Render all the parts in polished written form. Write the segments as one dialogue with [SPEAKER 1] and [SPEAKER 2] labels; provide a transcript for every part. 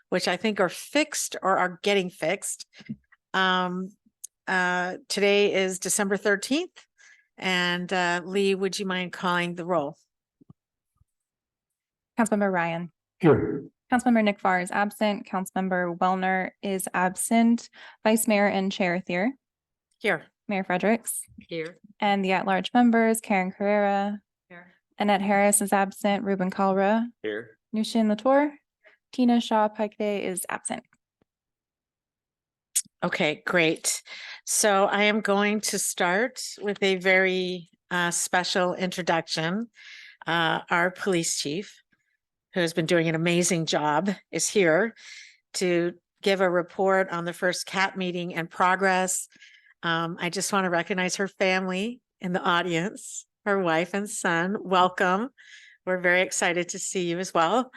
[SPEAKER 1] which I think are fixed or are getting fixed. Today is December 13th. And Lee, would you mind calling the roll?
[SPEAKER 2] Councilmember Ryan.
[SPEAKER 3] Here.
[SPEAKER 2] Councilmember Nick Farr is absent. Councilmember Wellner is absent. Vice Mayor and Chair Thier.
[SPEAKER 1] Here.
[SPEAKER 2] Mayor Fredericks.
[SPEAKER 1] Here.
[SPEAKER 2] And the at-large members, Karen Carrera.
[SPEAKER 1] Here.
[SPEAKER 2] Annette Harris is absent. Ruben Kalra.
[SPEAKER 3] Here.
[SPEAKER 2] Nushin Latour. Tina Shaw Pikeday is absent.
[SPEAKER 1] Okay, great. So I am going to start with a very special introduction. Our police chief, who has been doing an amazing job, is here to give a report on the first CAP meeting and progress. I just want to recognize her family in the audience, her wife and son. Welcome. We're very excited to see you as well.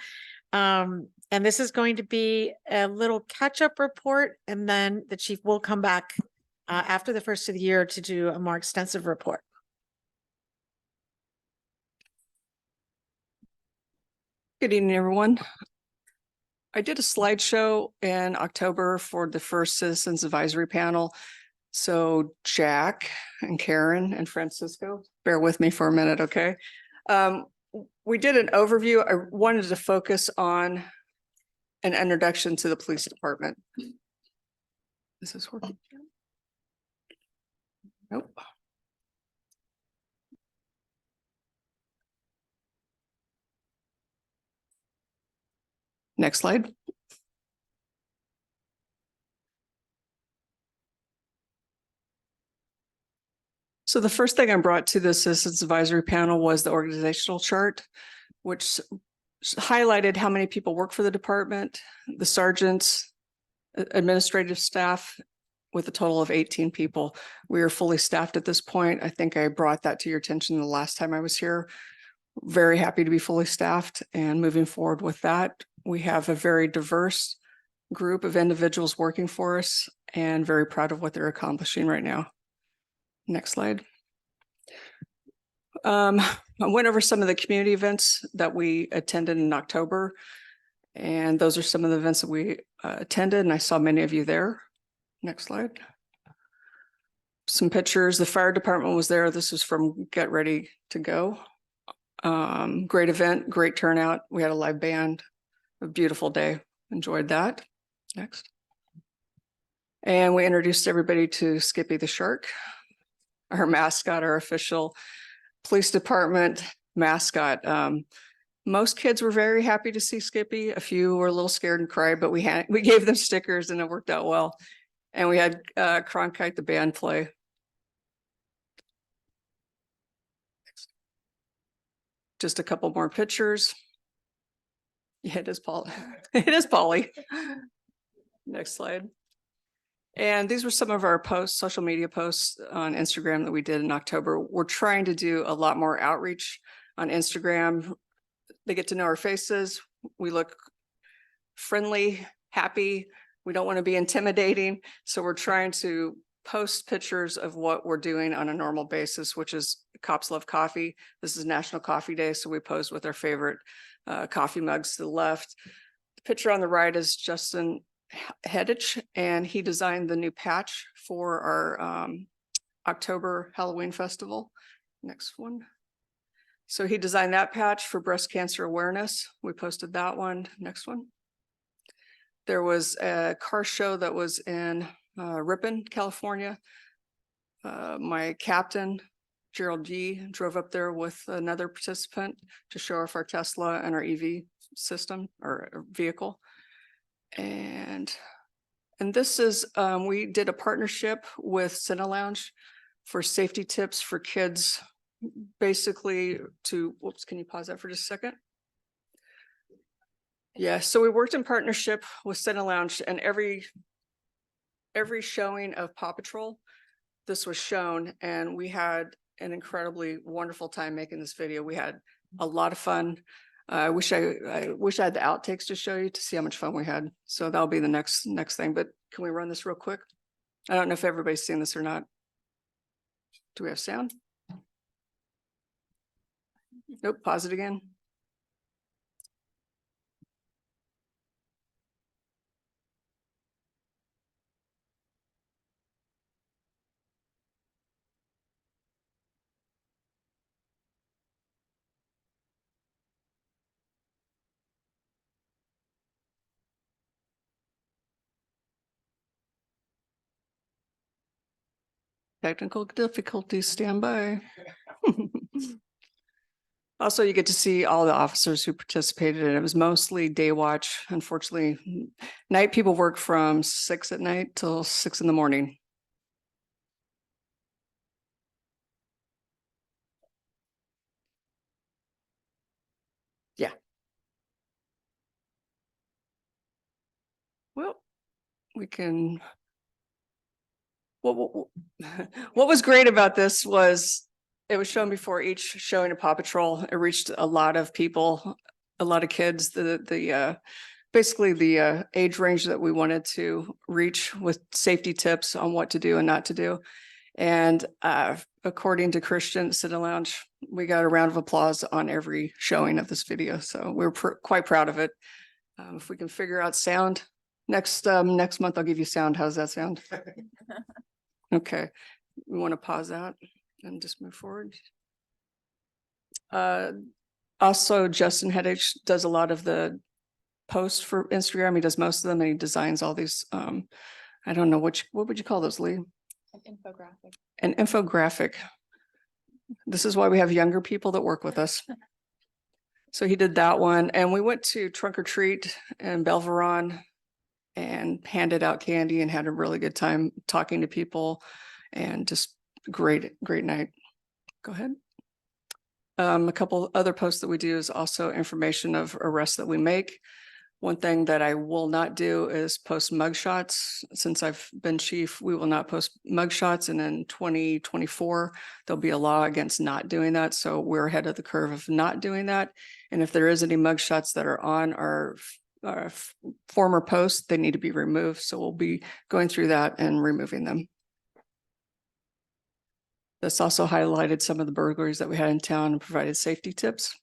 [SPEAKER 1] And this is going to be a little catch-up report, and then the chief will come back after the first of the year to do a more extensive report.
[SPEAKER 4] Good evening, everyone. I did a slideshow in October for the first Citizens Advisory Panel. So Jack and Karen and Francisco, bear with me for a minute, okay? We did an overview. I wanted to focus on an introduction to the police department. Is this working? Nope. Next slide. So the first thing I brought to the Citizens Advisory Panel was the organizational chart, which highlighted how many people work for the department, the sergeants, administrative staff, with a total of 18 people. We are fully staffed at this point. I think I brought that to your attention the last time I was here. Very happy to be fully staffed and moving forward with that. We have a very diverse group of individuals working for us and very proud of what they're accomplishing right now. Next slide. I went over some of the community events that we attended in October, and those are some of the events that we attended, and I saw many of you there. Next slide. Some pictures. The fire department was there. This was from Get Ready to Go. Great event, great turnout. We had a live band, a beautiful day. Enjoyed that. Next. And we introduced everybody to Skippy the Shark, our mascot, our official police department mascot. Most kids were very happy to see Skippy. A few were a little scared and cried, but we gave them stickers and it worked out well. And we had Cronkite the band play. Just a couple more pictures. Yeah, it is Paul. It is Polly. Next slide. And these were some of our posts, social media posts on Instagram that we did in October. We're trying to do a lot more outreach on Instagram. They get to know our faces. We look friendly, happy. We don't want to be intimidating. So we're trying to post pictures of what we're doing on a normal basis, which is Cops Love Coffee. This is National Coffee Day. So we pose with our favorite coffee mugs to the left. The picture on the right is Justin Hedich, and he designed the new patch for our October Halloween festival. Next one. So he designed that patch for breast cancer awareness. We posted that one. Next one. There was a car show that was in Ripon, California. My captain, Gerald G, drove up there with another participant to show off our Tesla and our EV system or vehicle. And this is, we did a partnership with Cinelounge for safety tips for kids, basically to, whoops, can you pause that for just a second? Yeah, so we worked in partnership with Cinelounge, and every showing of Paw Patrol, this was shown, and we had an incredibly wonderful time making this video. We had a lot of fun. I wish I had the outtakes to show you to see how much fun we had. So that'll be the next thing. But can we run this real quick? I don't know if everybody's seen this or not. Do we have sound? Nope. Pause it again. Technical difficulties, stand by. Also, you get to see all the officers who participated, and it was mostly day watch. Unfortunately, night people work from 6 at night till 6 in the morning. Yeah. Well, we can. What was great about this was it was shown before each showing of Paw Patrol. It reached a lot of people, a lot of kids. Basically the age range that we wanted to reach with safety tips on what to do and not to do. And according to Christian Sit and Lounge, we got a round of applause on every showing of this video. So we're quite proud of it. If we can figure out sound next month, I'll give you sound. How's that sound? Okay, we want to pause that and just move forward. Also, Justin Headage does a lot of the posts for Instagram. He does most of them, and he designs all these. I don't know what would you call those, Lee?
[SPEAKER 2] An infographic.
[SPEAKER 4] An infographic. This is why we have younger people that work with us. So he did that one, and we went to Trunk or Treat in Belveron and handed out candy and had a really good time talking to people, and just great night. Go ahead. A couple other posts that we do is also information of arrests that we make. One thing that I will not do is post mugshots. Since I've been chief, we will not post mugshots. And in 2024, there'll be a law against not doing that. So we're ahead of the curve of not doing that. And if there is any mugshots that are on our former posts, they need to be removed. So we'll be going through that and removing them. This also highlighted some of the burglaries that we had in town and provided safety tips.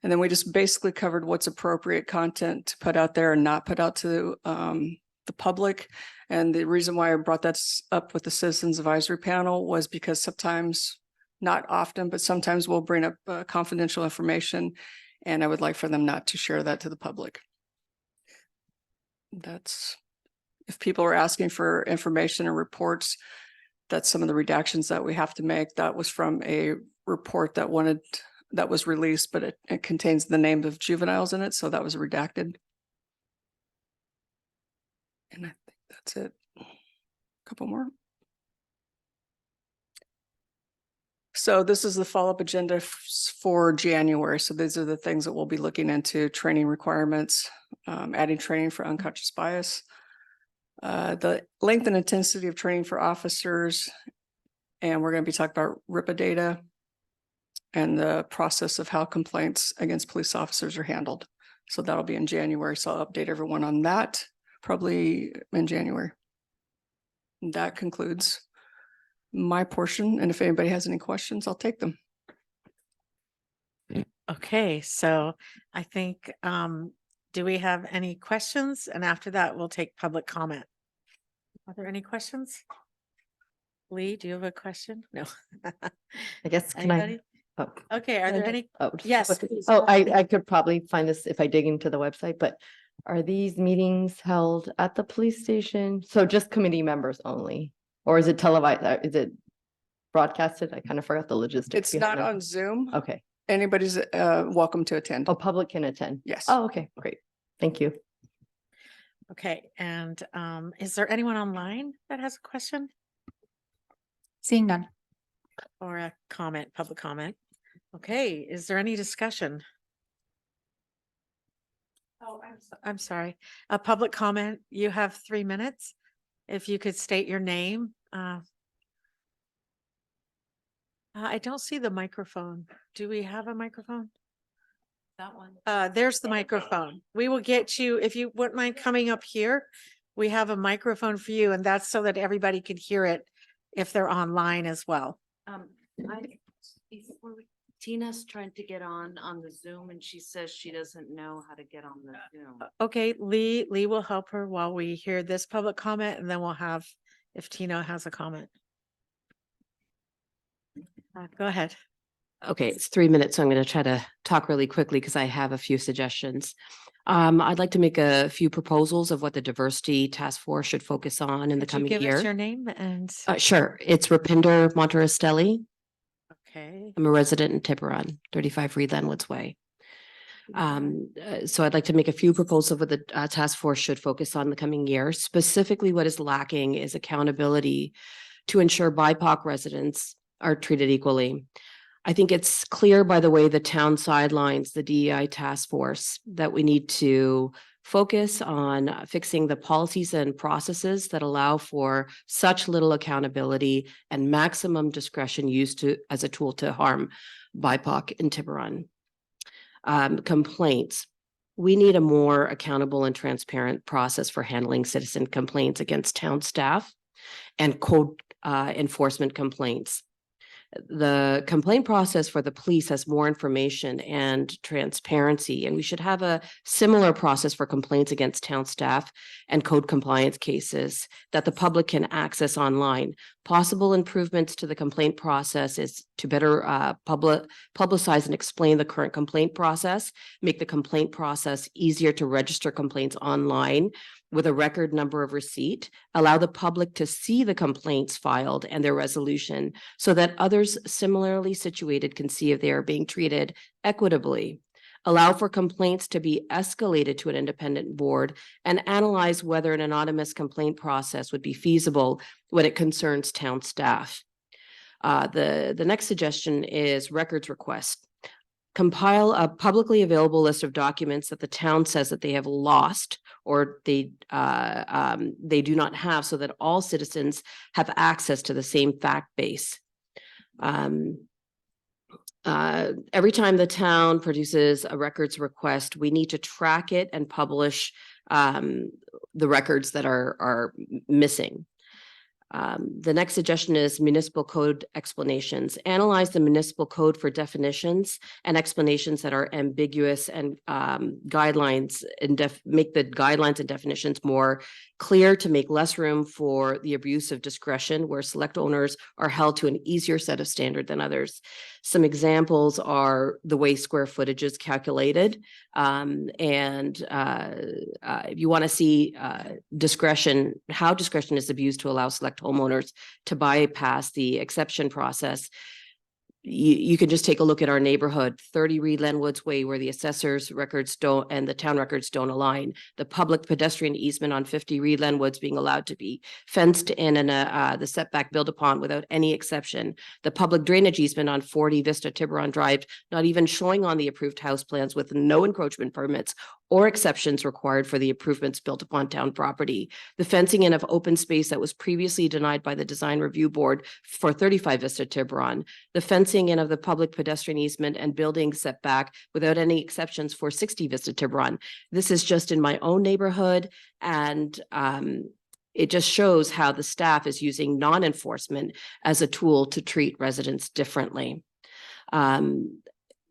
[SPEAKER 4] And then we just basically covered what's appropriate content to put out there and not put out to the public. And the reason why I brought that up with the Citizens Advisory Panel was because sometimes, not often, but sometimes we'll bring up confidential information, and I would like for them not to share that to the public. That's, if people are asking for information or reports, that's some of the redactions that we have to make. That was from a report that was released, but it contains the names of juveniles in it. So that was redacted. And I think that's it. A couple more. So this is the follow-up agenda for January. So these are the things that we'll be looking into: training requirements, adding training for unconscious bias, the length and intensity of training for officers, and we're going to be talking about RIPA data and the process of how complaints against police officers are handled. So that'll be in January. So I'll update everyone on that probably in January. And that concludes my portion. And if anybody has any questions, I'll take them.
[SPEAKER 1] Okay, so I think, do we have any questions? And after that, we'll take public comment. Are there any questions? Lee, do you have a question? No.
[SPEAKER 3] I guess, can
[SPEAKER 1] Anybody?
[SPEAKER 3] I? Oh,
[SPEAKER 1] Okay, are there any?
[SPEAKER 3] oh, just-
[SPEAKER 1] Yes, please.
[SPEAKER 3] Oh, I could probably find this if I dig into the website, but are these meetings held at the police station? So just committee members only? Or is it televised? Is it broadcasted? I kind of forgot the logistics.
[SPEAKER 4] It's not
[SPEAKER 3] behind it.
[SPEAKER 4] on Zoom.
[SPEAKER 3] Okay.
[SPEAKER 4] Anybody's welcome to attend.
[SPEAKER 3] Oh, public can attend?
[SPEAKER 4] Yes.
[SPEAKER 3] Oh, okay, great. Thank you.
[SPEAKER 1] Okay, and is there anyone online that has a question
[SPEAKER 2] Seeing none.
[SPEAKER 1] or a comment, public comment? Okay, is there any discussion? Oh, I'm sorry. A public comment, you have 3 minutes. If you could state your name. I don't see the microphone. Do we have a microphone?
[SPEAKER 2] That one.
[SPEAKER 1] There's the microphone. We will get you, if you wouldn't mind coming up here. We have a microphone for you, and that's so that everybody can hear it if they're online as well.
[SPEAKER 5] Tina's trying to get on the Zoom and she says she doesn't know how to get on the Zoom.
[SPEAKER 1] Okay, Lee will help her while we hear this public comment, and then we'll have, if Tina has a comment. Go ahead.
[SPEAKER 6] Okay, it's 3 minutes, so I'm going to try to talk really quickly because I have a few suggestions. I'd like to make a few proposals of what the diversity task force should focus on in the
[SPEAKER 1] Could you
[SPEAKER 6] coming
[SPEAKER 1] give
[SPEAKER 6] year.
[SPEAKER 1] us your name and,
[SPEAKER 6] Sure. It's Rupinder Montarastelli.
[SPEAKER 1] okay,
[SPEAKER 6] I'm a resident in Tiburon, 35 Reedlandwoods Way. So I'd like to make a few proposals of what the task force should focus on the coming year. Specifically, what is lacking is accountability to ensure BIPOC residents are treated equally. I think it's clear by the way the town sidelines the DEI task force that we need to focus on fixing the policies and processes that allow for such little accountability and maximum discretion used to as a tool to harm BIPOC in Tiburon. Complaints. We need a more accountable and transparent process for handling citizen complaints against town staff and code enforcement complaints. The complaint process for the police has more information and transparency, and we should have a similar process for complaints against town staff and code compliance cases that the public can access online. Possible improvements to the complaint process is to better publicize and explain the current complaint process, make the complaint process easier to register complaints online with a record number of receipt, allow the public to see the complaints filed and their resolution so that others similarly situated can see if they are being treated equitably, allow for complaints to be escalated to an independent board, and analyze whether an anonymous complaint process would be feasible when it concerns town staff. The next suggestion is records request. Compile a publicly available list of documents that the town says that they have lost or they do not have, so that all citizens have access to the same fact base. Every time the town produces a records request, we need to track it and publish the records that are missing. The next suggestion is municipal code explanations. Analyze the municipal code for definitions and explanations that are ambiguous and guidelines and make the guidelines and definitions more clear to make less room for the abuse of discretion where select owners are held to an easier set of standard than others. Some examples are the way square footage is calculated. If you want to see discretion, how discretion is abused to allow select homeowners to bypass the exception process, you can just take a look at our neighborhood, 30 Reedlandwoods Way, where the assessor's records don't and the town records don't align. The public pedestrian easement on 50 Reedlandwoods being allowed to be fenced in and the setback built upon without any exception. The public drainage easement on 40 Vista Tiburon Drive, not even showing on the approved house plans with no encroachment permits or exceptions required for the improvements built upon town property. The fencing in of open space that was previously denied by the design review board for 35 Vista Tiburon. The fencing in of the public pedestrian easement and building setback without any exceptions for 60 Vista Tiburon. This is just in my own neighborhood, and it just shows how the staff is using non-enforcement as a tool to treat residents differently.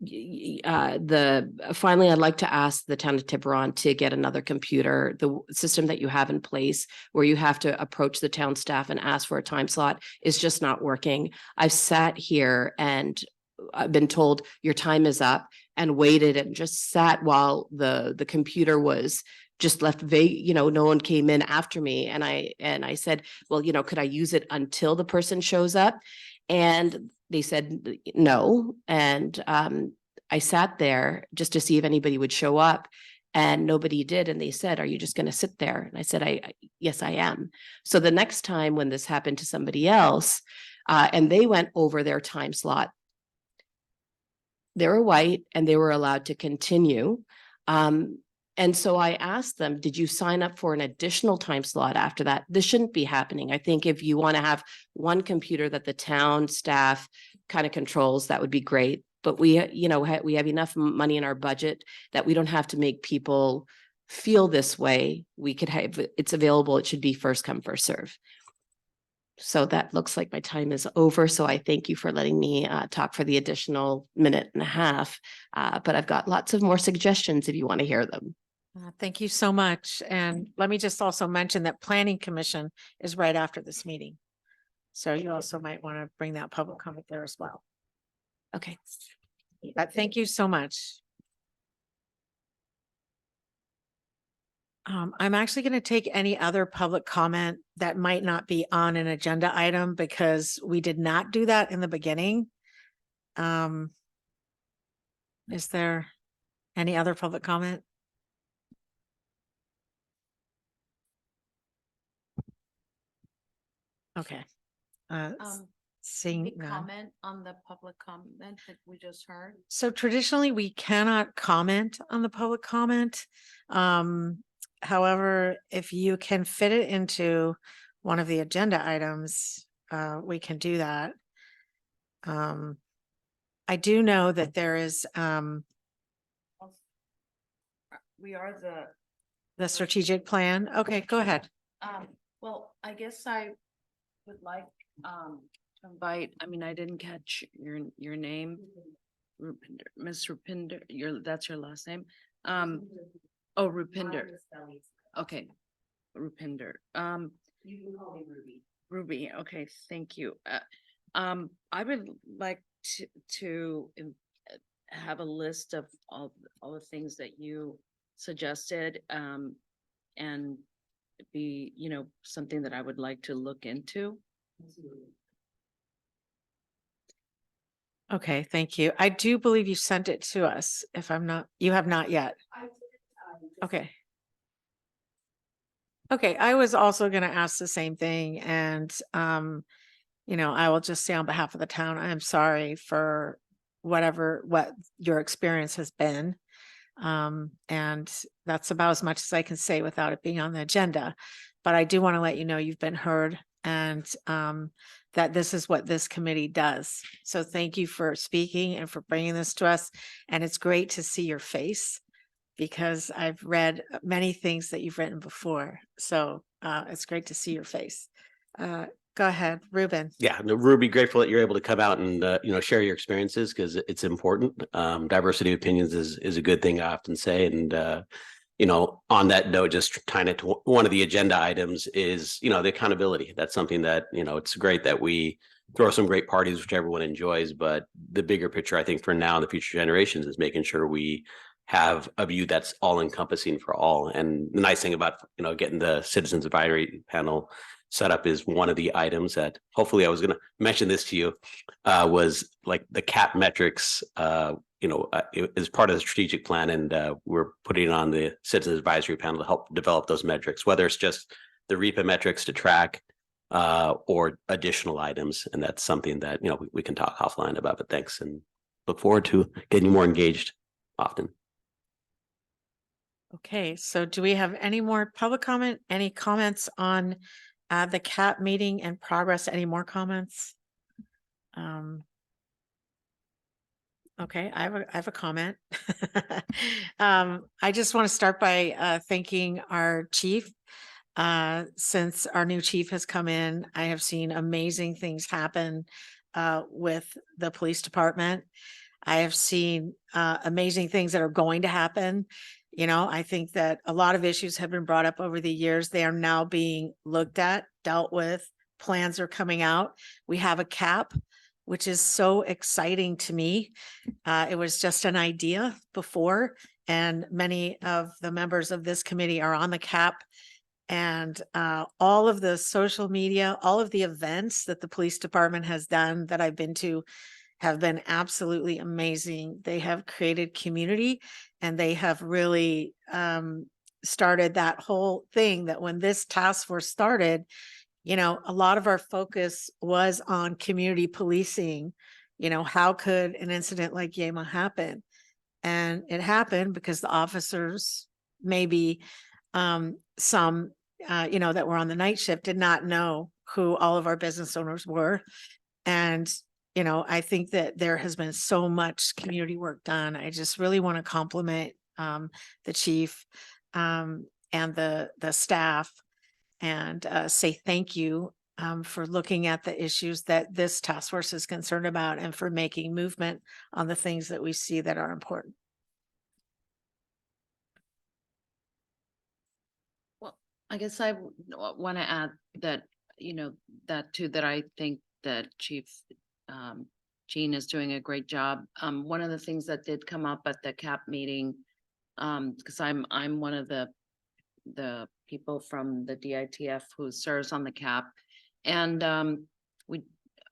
[SPEAKER 6] Finally, I'd like to ask the town of Tiburon to get another computer. The system that you have in place where you have to approach the town staff and ask for a time slot is just not working. I've sat here and I've been told your time is up and waited and just sat while the computer was just left vague, no one came in after me. And I said, well, could I use it until the person shows up? And they said no. And I sat there just to see if anybody would show up, and nobody did. And they said, are you just going to sit there? And I said, yes, I am. So the next time when this happened to somebody else and they went over their time slot, they were white and they were allowed to continue. And so I asked them, did you sign up for an additional time slot after that? This shouldn't be happening. I think if you want to have one computer that the town staff kind of controls, that would be great. But we have enough money in our budget that we don't have to make people feel this way. We could have, it's available. It should be first come, first serve. So that looks like my time is over. So I thank you for letting me talk for the additional minute and a half. But I've got lots of more suggestions if you want to hear them.
[SPEAKER 1] Thank you so much. And let me just also mention that Planning Commission is right after this meeting. So you also might want to bring that public comment there as well.
[SPEAKER 6] Okay.
[SPEAKER 1] But thank you so much. I'm actually going to take any other public comment that might not be on an agenda item because we did not do that in the beginning. Is there any other public comment? Okay. Seeing
[SPEAKER 5] Any
[SPEAKER 1] none.
[SPEAKER 5] comment on the public comment that we just heard?
[SPEAKER 1] So traditionally, we cannot comment on the public comment. However, if you can fit it into one of the agenda items, we can do that. I do know that there is,
[SPEAKER 5] We are
[SPEAKER 1] the strategic plan. Okay, go ahead.
[SPEAKER 5] well, I guess I would like, to invite, I mean, I didn't catch your name. Rupinder, Ms. Rupinder, that's your last name? Oh, Rupinder. Okay, Rupinder. You can call me Ruby. Ruby, okay, thank you. I would like to have a list of all the things that you suggested, and be, something that I would like to look into.
[SPEAKER 1] Okay, thank you. I do believe you sent it to us. If I'm not, you have not yet. Okay. Okay, I was also gonna ask the same thing and, I will just say on behalf of the town, I am sorry for what your experience has been. And that's about as much as I can say without it being on the agenda. But I do want to let you know you've been heard and, that this is what this committee does. So thank you for speaking and for bringing this to us. And it's great to see your face because I've read many things that you've written before. So it's great to see your face. Go ahead, Ruben.
[SPEAKER 7] Yeah, no, Ruby, grateful that you're able to come out and share your experiences because it's important. Diversity of opinions is a good thing, I often say. And on that note, just tying it to one of the agenda items is the accountability. That's something that it's great that we throw some great parties, which everyone enjoys. But the bigger picture, I think, for now and the future generations is making sure we have a view that's all encompassing for all. And the nice thing about getting the Citizens Advisory Panel set up is one of the items that hopefully I was going to mention this to you was like the CAP metrics, as part of the strategic plan. And we're putting it on the Citizens Advisory Panel to help develop those metrics, whether it's just the REPA metrics to track or additional items. And that's something that, we can talk offline about, but thanks and look forward to getting you more engaged often.
[SPEAKER 1] Okay, so do we have any more public comment? Any comments on the CAP meeting and progress? Any more comments? Okay, I have a comment. I just want to start by thanking our chief. Since our new chief has come in, I have seen amazing things happen with the police department. I have seen amazing things that are going to happen. I think that a lot of issues have been brought up over the years. They are now being looked at, dealt with. Plans are coming out. We have a CAP, which is so exciting to me. It was just an idea before, and many of the members of this committee are on the CAP. And all of the social media, all of the events that the police department has done that I've been to have been absolutely amazing. They have created community and they have really started that whole thing that when this task force started, a lot of our focus was on community policing. How could an incident like Yema happen? And it happened because the officers, maybe some, that were on the night shift did not know who all of our business owners were. And I think that there has been so much community work done. I just really want to compliment the chief and the staff and say thank you for looking at the issues that this task force is concerned about and for making movement on the things that we see that are important.
[SPEAKER 5] Well, I guess I want to add that, that too, that I think that Chief Jean is doing a great job. One of the things that did come up at the CAP meeting, because I'm one of the the people from the DITF who serves on the CAP. And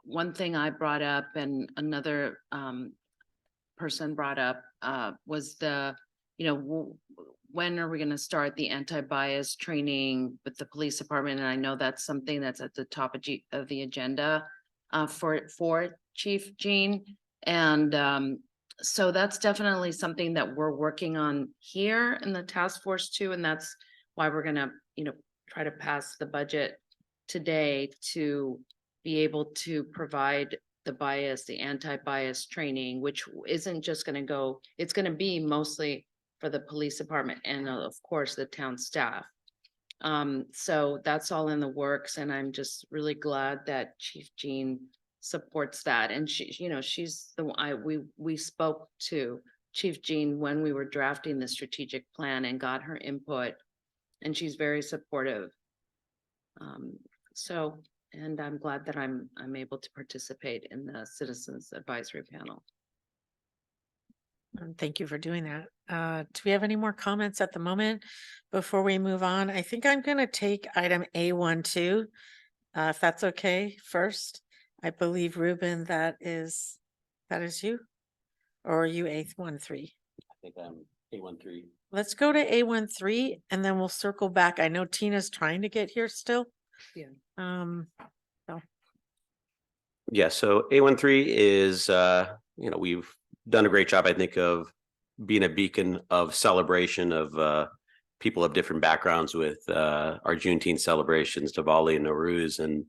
[SPEAKER 5] one thing I brought up and another person brought up was when are we going to start the anti-bias training with the police department? And I know that's something that's at the top of the agenda for Chief Jean. And so that's definitely something that we're working on here in the task force too. And that's why we're gonna, try to pass the budget today to be able to provide the anti-bias training, which isn't just gonna go, it's gonna be mostly for the police department and of course the town staff. So that's all in the works and I'm just really glad that Chief Jean supports that. And she's the one we spoke to Chief Jean when we were drafting the strategic plan and got her input and she's very supportive. And I'm glad that I'm able to participate in the Citizens Advisory Panel.
[SPEAKER 1] Thank you for doing that. Do we have any more comments at the moment before we move on? I think I'm gonna take item A12, if that's okay first. I believe Ruben, that is you? Or are you A13?
[SPEAKER 7] I think I'm A13.
[SPEAKER 1] Let's go to A13 and then we'll circle back. I know Tina's trying to get here still.
[SPEAKER 5] Yeah.
[SPEAKER 7] Yeah, so A13 is, we've done a great job, I think, of being a beacon of celebration of people of different backgrounds with our Juneteenth celebrations, Diwali and Nowruz. And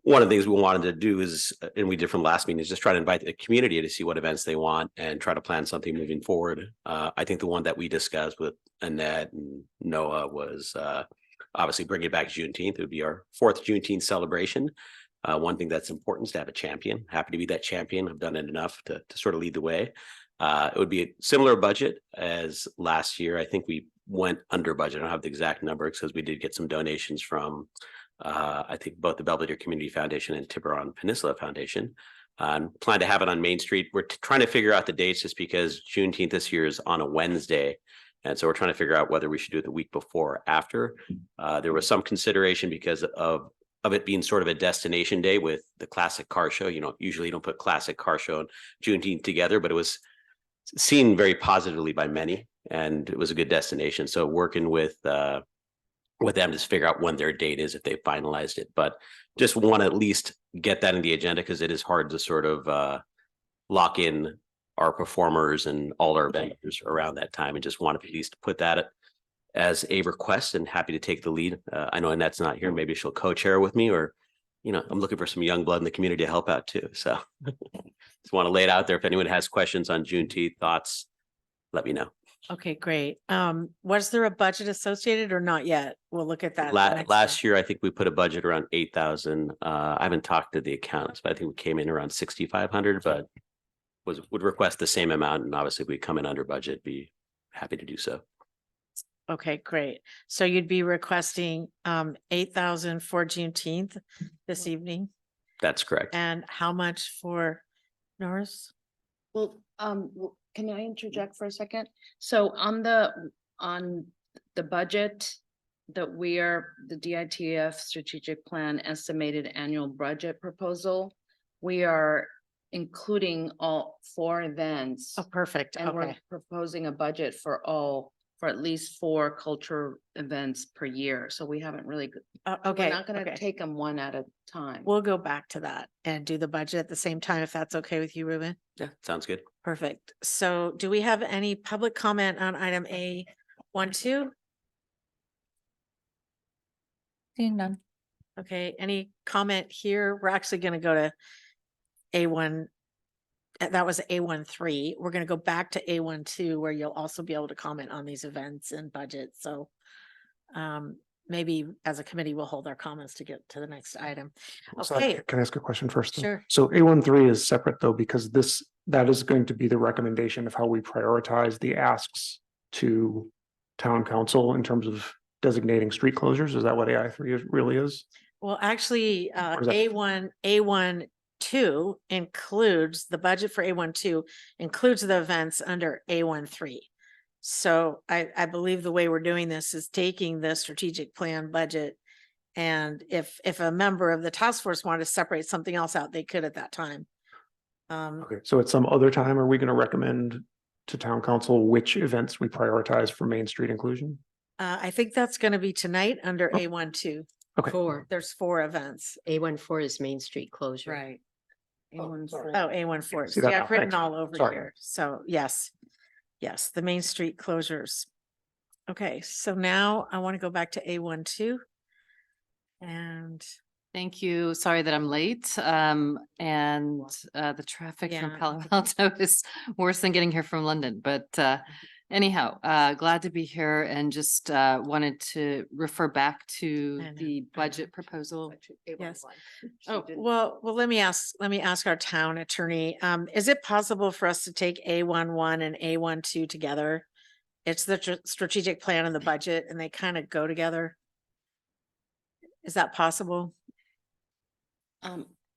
[SPEAKER 7] one of the things we wanted to do is, and we did from last meeting, is just try to invite the community to see what events they want and try to plan something moving forward. I think the one that we discussed with Annette and Noah was obviously bringing it back to Juneteenth. It would be our 4th Juneteenth celebration. One thing that's important is to have a champion. Happy to be that champion. I've done it enough to sort of lead the way. It would be a similar budget as last year. I think we went under budget. I don't have the exact number because we did get some donations from I think both the Belvedere Community Foundation and Tiburon Peninsula Foundation. Plan to have it on Main Street. We're trying to figure out the dates just because Juneteenth this year is on a Wednesday. And so we're trying to figure out whether we should do it the week before or after. There was some consideration because of it being sort of a destination day with the classic car show. Usually you don't put classic car show and Juneteenth together, but it was seen very positively by many and it was a good destination. So working with them to figure out when their date is if they finalized it, but just want to at least get that in the agenda because it is hard to sort of lock in our performers and all our vendors around that time, and just want to at least put that as a request and happy to take the lead. I know Annette's not here. Maybe she'll co-chair with me, or, I'm looking for some young blood in the community to help out too. So just want to lay it out there. If anyone has questions on Juneteenth thoughts, let me know.
[SPEAKER 1] Okay, great. Was there a budget associated or not yet? We'll look at that. next
[SPEAKER 7] Last
[SPEAKER 1] time.
[SPEAKER 7] year, I think we put a budget around 8,000. I haven't talked to the accountants, but I think we came in around 6,500, but would request the same amount. And obviously if we come in under budget, be happy to do so.
[SPEAKER 1] Okay, great. So you'd be requesting 8,000 for Juneteenth this evening,
[SPEAKER 7] That's correct.
[SPEAKER 1] and how much for Norris?
[SPEAKER 5] Well, can I interject for a second? So on the budget that the DITF strategic plan estimated annual budget proposal, we are including all 4 events.
[SPEAKER 1] Oh, perfect.
[SPEAKER 5] And we're
[SPEAKER 1] Okay,
[SPEAKER 5] proposing a budget for at least 4 culture events per year. So we haven't really,
[SPEAKER 1] okay.
[SPEAKER 5] we're not gonna
[SPEAKER 1] okay.
[SPEAKER 5] take them one at a time.
[SPEAKER 1] We'll go back to that and do the budget at the same time, if that's okay with you, Ruben.
[SPEAKER 7] Yeah, sounds good.
[SPEAKER 1] Perfect. So do we have any public comment on item A12?
[SPEAKER 2] Seeing none.
[SPEAKER 1] Okay, any comment here? We're actually gonna go to A1. That was A13. We're gonna go back to A12 where you'll also be able to comment on these events and budgets. So maybe as a committee, we'll hold our comments to get to the next item.
[SPEAKER 8] So
[SPEAKER 1] Okay,
[SPEAKER 8] Can I ask a question first? though?
[SPEAKER 1] sure.
[SPEAKER 8] So A13 is separate though, because that is going to be the recommendation of how we prioritize the asks to town council in terms of designating street closures. Is that what AI3 really is?
[SPEAKER 1] Well, actually,
[SPEAKER 8] Or is that-
[SPEAKER 1] A12 includes the budget for A12 includes the events under A13. So I believe the way we're doing this is taking the strategic plan budget. And if a member of the task force wanted to separate something else out, they could at that time.
[SPEAKER 8] Okay, so at some other time, are we going to recommend to town council which events we prioritize for Main Street inclusion?
[SPEAKER 1] I think that's gonna be tonight under
[SPEAKER 8] Oh.
[SPEAKER 1] A12.
[SPEAKER 8] Okay.
[SPEAKER 1] There's 4 events.
[SPEAKER 6] A14 is Main Street closure.
[SPEAKER 5] Right.
[SPEAKER 8] Oh,
[SPEAKER 5] A1
[SPEAKER 8] sorry.
[SPEAKER 1] Oh, A14.
[SPEAKER 8] See that
[SPEAKER 1] Yeah,
[SPEAKER 8] now.
[SPEAKER 1] I've written
[SPEAKER 8] Thanks.
[SPEAKER 1] all over
[SPEAKER 8] Sorry.
[SPEAKER 1] here. So yes, yes, the Main Street closures. Okay, so now I want to go back to A12. And
[SPEAKER 9] Thank you. Sorry that I'm late. And the traffic from
[SPEAKER 1] Yeah.
[SPEAKER 9] Palo Alto is worse than getting here from London. But anyhow, glad to be here and just wanted to refer back to
[SPEAKER 1] I know,
[SPEAKER 9] the budget proposal.
[SPEAKER 1] yes. Oh, well, let me ask our town attorney, is it possible for us to take A11 and A12 together? It's the strategic plan and the budget and they kind of go together. Is that possible?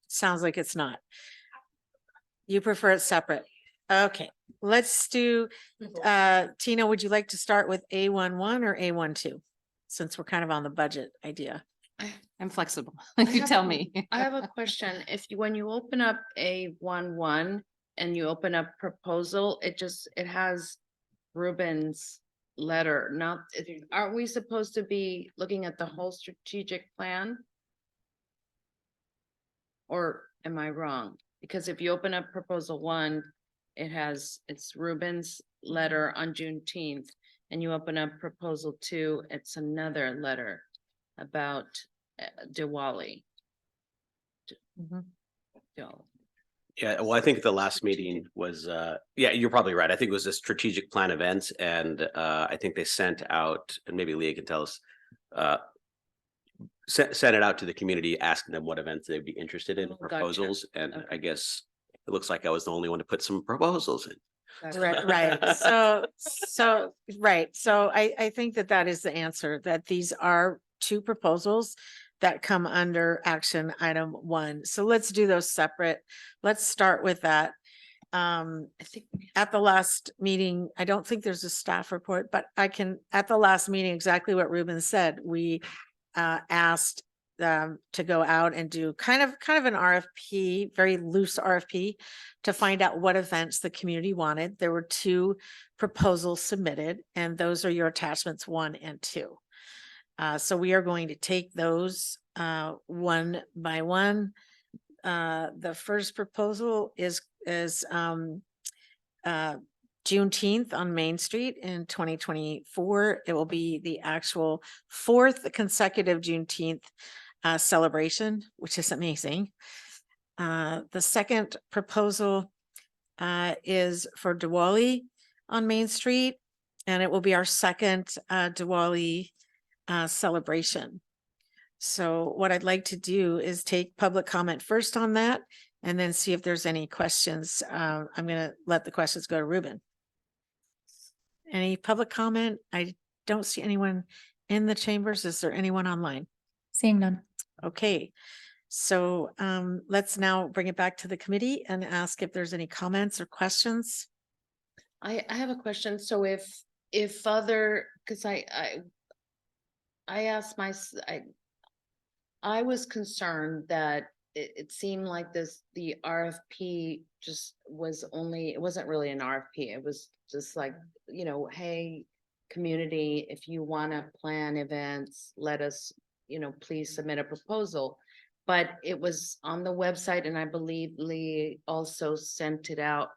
[SPEAKER 1] Sounds like it's not. You prefer it separate? Okay, let's do, Tina, would you like to start with A11 or A12? Since we're kind of on the budget idea.
[SPEAKER 9] I'm flexible.
[SPEAKER 5] I
[SPEAKER 9] You
[SPEAKER 5] have
[SPEAKER 9] tell
[SPEAKER 5] a-
[SPEAKER 9] me.
[SPEAKER 5] I have a question. If you, when you open up A11 and you open up proposal, it has Ruben's letter, not, aren't we supposed to be looking at the whole strategic plan? Or am I wrong? Because if you open up proposal 1, it's Ruben's letter on Juneteenth. And you open up proposal 2, it's another letter about Diwali.
[SPEAKER 1] Mhm.
[SPEAKER 5] Diwali.
[SPEAKER 7] Yeah, well, I think the last meeting was, yeah, you're probably right. I think it was a strategic plan events and I think they sent out, and maybe Leah can tell us, sent it out to the community, asking them what events they'd be interested in,
[SPEAKER 5] Oh, gotcha.
[SPEAKER 7] proposals, and
[SPEAKER 5] Okay.
[SPEAKER 7] I guess it looks like I was the only one to put some proposals in.
[SPEAKER 1] Right, right. So, right. So I think that is the answer, that these are 2 proposals that come under action item 1. So let's do those separate. Let's start with that. I think at the last meeting, I don't think there's a staff report, but at the last meeting, exactly what Ruben said, we asked to go out and do kind of an RFP, very loose RFP, to find out what events the community wanted. There were 2 proposals submitted, and those are your attachments 1 and 2. So we are going to take those one by one. The first proposal is Juneteenth on Main Street in 2024. It will be the actual 4th consecutive Juneteenth celebration, which is amazing. The second proposal is for Diwali on Main Street, and it will be our second Diwali celebration. So what I'd like to do is take public comment first on that and then see if there's any questions. I'm gonna let the questions go to Ruben. Any public comment? I don't see anyone in the chambers. Is there anyone online?
[SPEAKER 2] Seeing none.
[SPEAKER 1] Okay, so let's now bring it back to the committee and ask if there's any comments or questions.
[SPEAKER 5] I have a question. So if other, because I asked I was concerned that it seemed like the RFP just was only, it wasn't really an RFP. It was just like, hey, community, if you want to plan events, let us, please submit a proposal. But it was on the website and I believe Lee also sent it out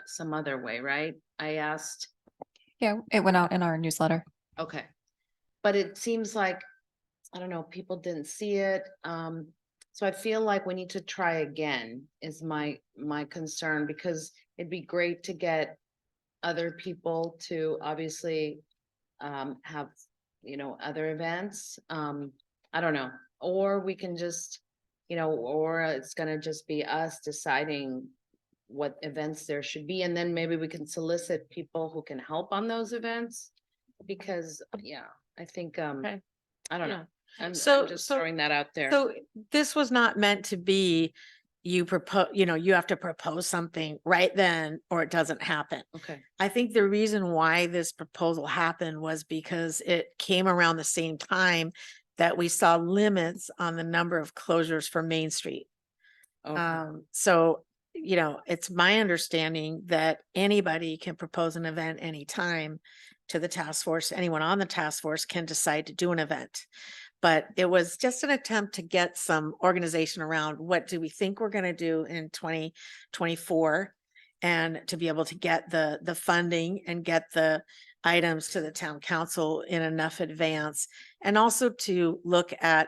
[SPEAKER 5] some other way, right? I asked.
[SPEAKER 2] Yeah, it went out in our newsletter.
[SPEAKER 5] Okay. But it seems like, I don't know, people didn't see it. So I feel like we need to try again is my concern, because it'd be great to get other people to obviously have, other events. I don't know, or we can just, or it's gonna just be us deciding what events there should be. And then maybe we can solicit people who can help on those events. Because, yeah, I think,
[SPEAKER 1] Okay.
[SPEAKER 5] I don't
[SPEAKER 1] Yeah.
[SPEAKER 5] know. I'm
[SPEAKER 1] So-
[SPEAKER 5] just
[SPEAKER 1] so-
[SPEAKER 5] throwing that out there.
[SPEAKER 1] So this was not meant to be, you propose, you have to propose something right then or it doesn't happen.
[SPEAKER 5] Okay.
[SPEAKER 1] I think the reason why this proposal happened was because it came around the same time that we saw limits on the number of closures for Main Street. So, it's my understanding that anybody can propose an event anytime to the task force. Anyone on the task force can decide to do an event. But it was just an attempt to get some organization around what do we think we're going to do in 2024 and to be able to get the funding and get the items to the town council in enough advance. And also to look at,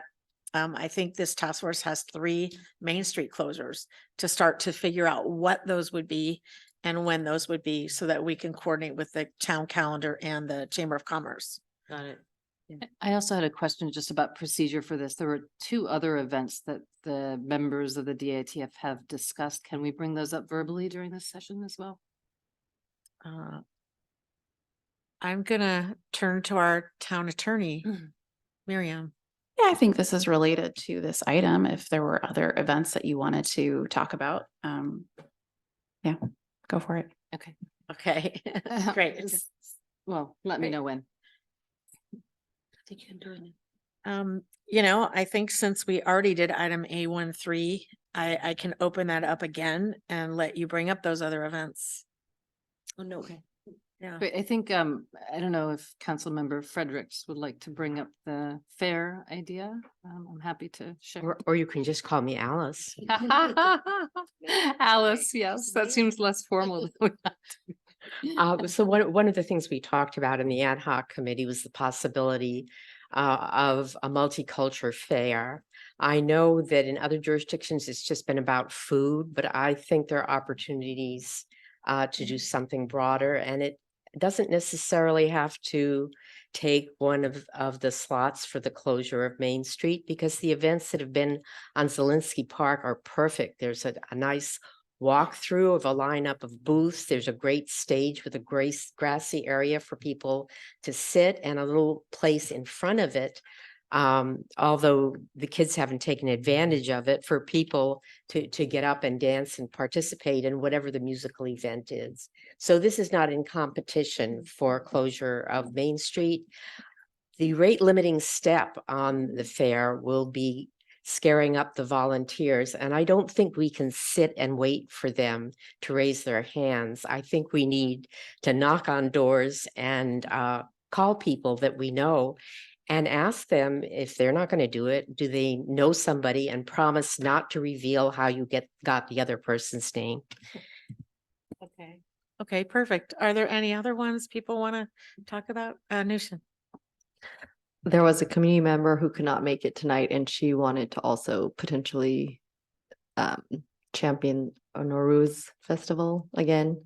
[SPEAKER 1] I think this task force has 3 Main Street closures to start to figure out what those would be and when those would be so that we can coordinate with the town calendar and the Chamber of Commerce.
[SPEAKER 5] Got it.
[SPEAKER 9] I also had a question just about procedure for this. There were 2 other events that the members of the DATF have discussed. Can we bring those up verbally during this session as well?
[SPEAKER 1] I'm gonna turn to our town attorney,
[SPEAKER 9] Mhm.
[SPEAKER 1] Miriam.
[SPEAKER 10] Yeah, I think this is related to this item. If there were other events that you wanted to talk about, yeah, go for it.
[SPEAKER 9] Okay.
[SPEAKER 1] Okay, great.
[SPEAKER 9] Well, let me
[SPEAKER 1] Great.
[SPEAKER 9] know when.
[SPEAKER 1] I think since we already did item A13, I can open that up again and let you bring up those other events.
[SPEAKER 5] Oh, no.
[SPEAKER 9] Okay.
[SPEAKER 1] Yeah.
[SPEAKER 9] But I think, I don't know if Councilmember Fredericks would like to bring up the fair idea. I'm happy to share.
[SPEAKER 11] Or you can just call me Alice.
[SPEAKER 9] Alice, yes, that seems less formal. than we have to.
[SPEAKER 11] So one of the things we talked about in the ad hoc committee was the possibility of a multicultural fair. I know that in other jurisdictions, it's just been about food, but I think there are opportunities to do something broader, and it doesn't necessarily have to take one of the slots for the closure of Main Street, because the events that have been on Zielinski Park are perfect. There's a nice walkthrough of a lineup of booths. There's a great stage with a grassy area for people to sit and a little place in front of it. Although the kids haven't taken advantage of it, for people to get up and dance and participate in whatever the musical event is. So this is not in competition for closure of Main Street. The rate limiting step on the fair will be scaring up the volunteers. And I don't think we can sit and wait for them to raise their hands. I think we need to knock on doors and call people that we know and ask them, if they're not going to do it, do they know somebody, and promise not to reveal how you got the other person's name.
[SPEAKER 1] Okay. Okay, perfect. Are there any other ones people want to talk about? Nushin.
[SPEAKER 3] There was a community member who could not make it tonight, and she wanted to also potentially champion a Nowruz festival again.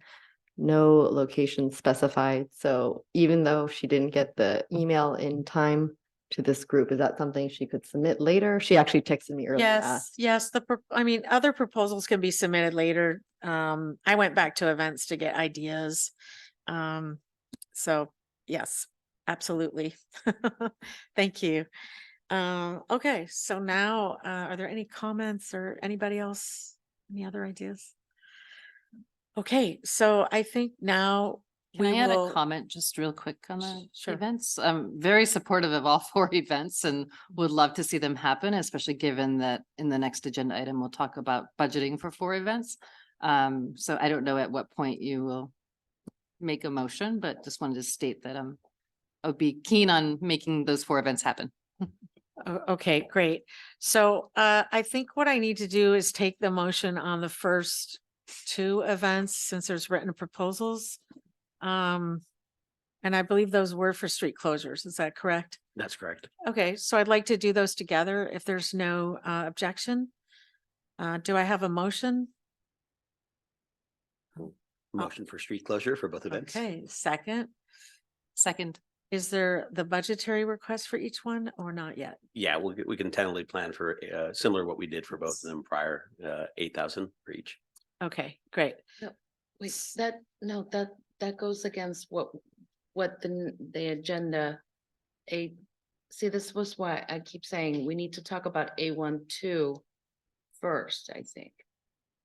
[SPEAKER 3] No location specified. So even though she didn't get the email in time to this group, is that something she could submit later? She actually texted me earlier.
[SPEAKER 1] Yes, other proposals can be submitted later. I went back to events to get ideas. So yes, absolutely. Thank you. Okay, so now, are there any comments or anybody else? Any other ideas? Okay, so I think now
[SPEAKER 9] Can
[SPEAKER 1] we
[SPEAKER 9] I add
[SPEAKER 1] will.
[SPEAKER 9] a comment just real quick on the
[SPEAKER 1] Sure.
[SPEAKER 9] events? I'm very supportive of all 4 events and would love to see them happen, especially given that in the next agenda item, we'll talk about budgeting for 4 events. So I don't know at what point you will make a motion, but just wanted to state that I would be keen on making those 4 events happen.
[SPEAKER 1] Okay, great. So I think what I need to do is take the motion on the first 2 events, since there's written proposals. And I believe those were for street closures. Is that correct?
[SPEAKER 7] That's correct.
[SPEAKER 1] Okay, so I'd like to do those together if there's no objection. Do I have a motion?
[SPEAKER 7] Motion for street closure for both events.
[SPEAKER 1] Okay, second.
[SPEAKER 9] Second.
[SPEAKER 1] Is there the budgetary request for each one or not yet?
[SPEAKER 7] Yeah, we can tentatively plan for similar to what we did for both of them prior, 8,000 for each.
[SPEAKER 1] Okay, great.
[SPEAKER 5] Wait, that goes against what the agenda. See, this was why I keep saying we need to talk about A12 first, I think.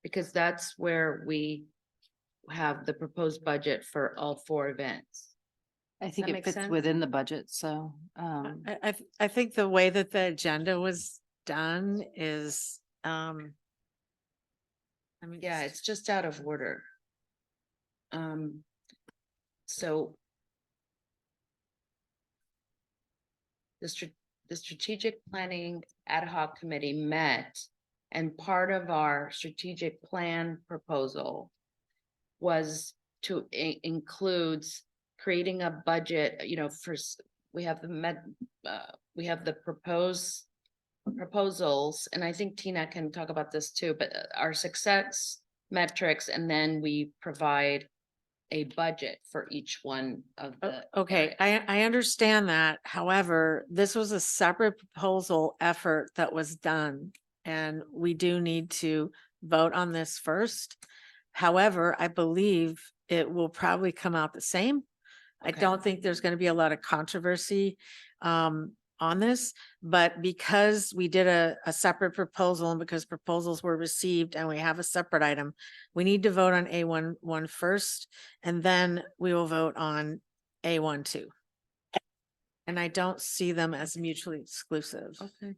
[SPEAKER 5] Because that's where we have the proposed budget for all 4 events.
[SPEAKER 9] I think
[SPEAKER 5] that
[SPEAKER 9] it
[SPEAKER 5] make
[SPEAKER 9] fits
[SPEAKER 5] sense?
[SPEAKER 9] within the budget, so,
[SPEAKER 1] I think the way that the agenda was done is, I mean.
[SPEAKER 5] Yeah, it's just out of order. So the strategic planning ad hoc committee met, and part of our strategic plan proposal was to includes creating a budget, you know, we have we have the proposals, and I think Tina can talk about this too, but our success metrics, and then we provide a budget for each one of the.
[SPEAKER 1] Okay,
[SPEAKER 5] areas.
[SPEAKER 1] I understand that. However, this was a separate proposal effort that was done. And we do need to vote on this first. However, I believe it will probably come out the same. I
[SPEAKER 5] Okay.
[SPEAKER 1] don't think there's going to be a lot of controversy on this, but because we did a separate proposal and because proposals were received and we have a separate item, we need to vote on A1 first, and then we will vote on A1 2. And I don't see them as mutually exclusive.
[SPEAKER 5] Okay.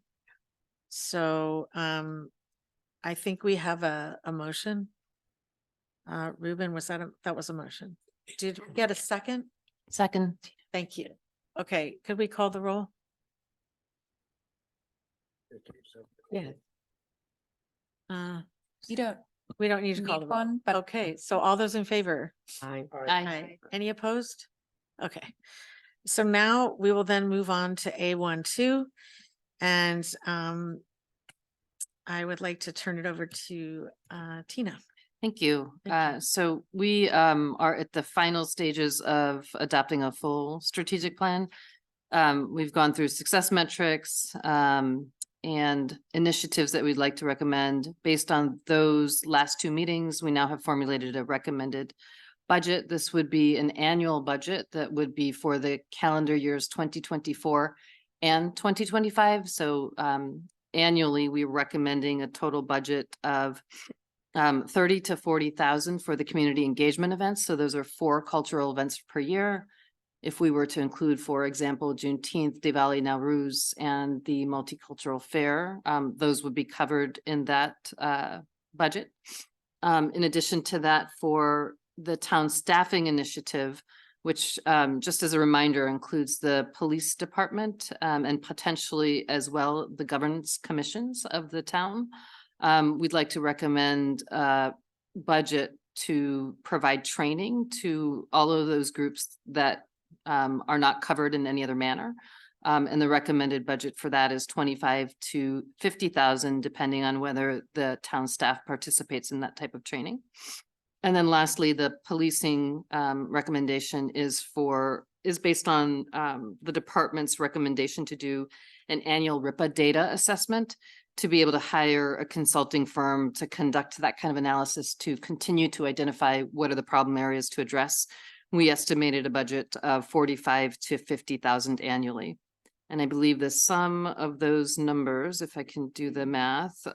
[SPEAKER 1] So I think we have a motion. Ruben, that was a motion? Did we get a second?
[SPEAKER 9] second,
[SPEAKER 1] Thank you. Okay, could we call the roll?
[SPEAKER 3] Yeah.
[SPEAKER 2] You don't
[SPEAKER 1] We don't need to call
[SPEAKER 2] need
[SPEAKER 1] the roll.
[SPEAKER 2] one, but
[SPEAKER 1] Okay, so all those in favor?
[SPEAKER 11] I,
[SPEAKER 9] I,
[SPEAKER 1] Any opposed? Okay. So now we will then move on to A1 2. And I would like to turn it over to Tina.
[SPEAKER 9] thank you.
[SPEAKER 1] Thank you.
[SPEAKER 9] So we are at the final stages of adopting a full strategic plan. We've gone through success metrics and initiatives that we'd like to recommend. Based on those last 2 meetings, we now have formulated a recommended budget. This would be an annual budget that would be for the calendar years 2024 and 2025. So annually, we're recommending a total budget of 30 to 40,000 for the community engagement events. So those are 4 cultural events per year. If we were to include, for example, Juneteenth, Diwali, Nowruz, and the Multicultural Fair, those would be covered in that budget. In addition to that, for the town staffing initiative, which just as a reminder includes the police department and potentially as well the governance commissions of the town, we'd like to recommend a budget to provide training to all of those groups that are not covered in any other manner. And the recommended budget for that is 25 to 50,000, depending on whether the town staff participates in that type of training. And then lastly, the policing recommendation is based on the department's recommendation to do an annual RIPA data assessment to be able to hire a consulting firm to conduct that kind of analysis to continue to identify what are the problem areas to address. We estimated a budget of 45 to 50,000 annually. And I believe the sum of those numbers, if I can do the math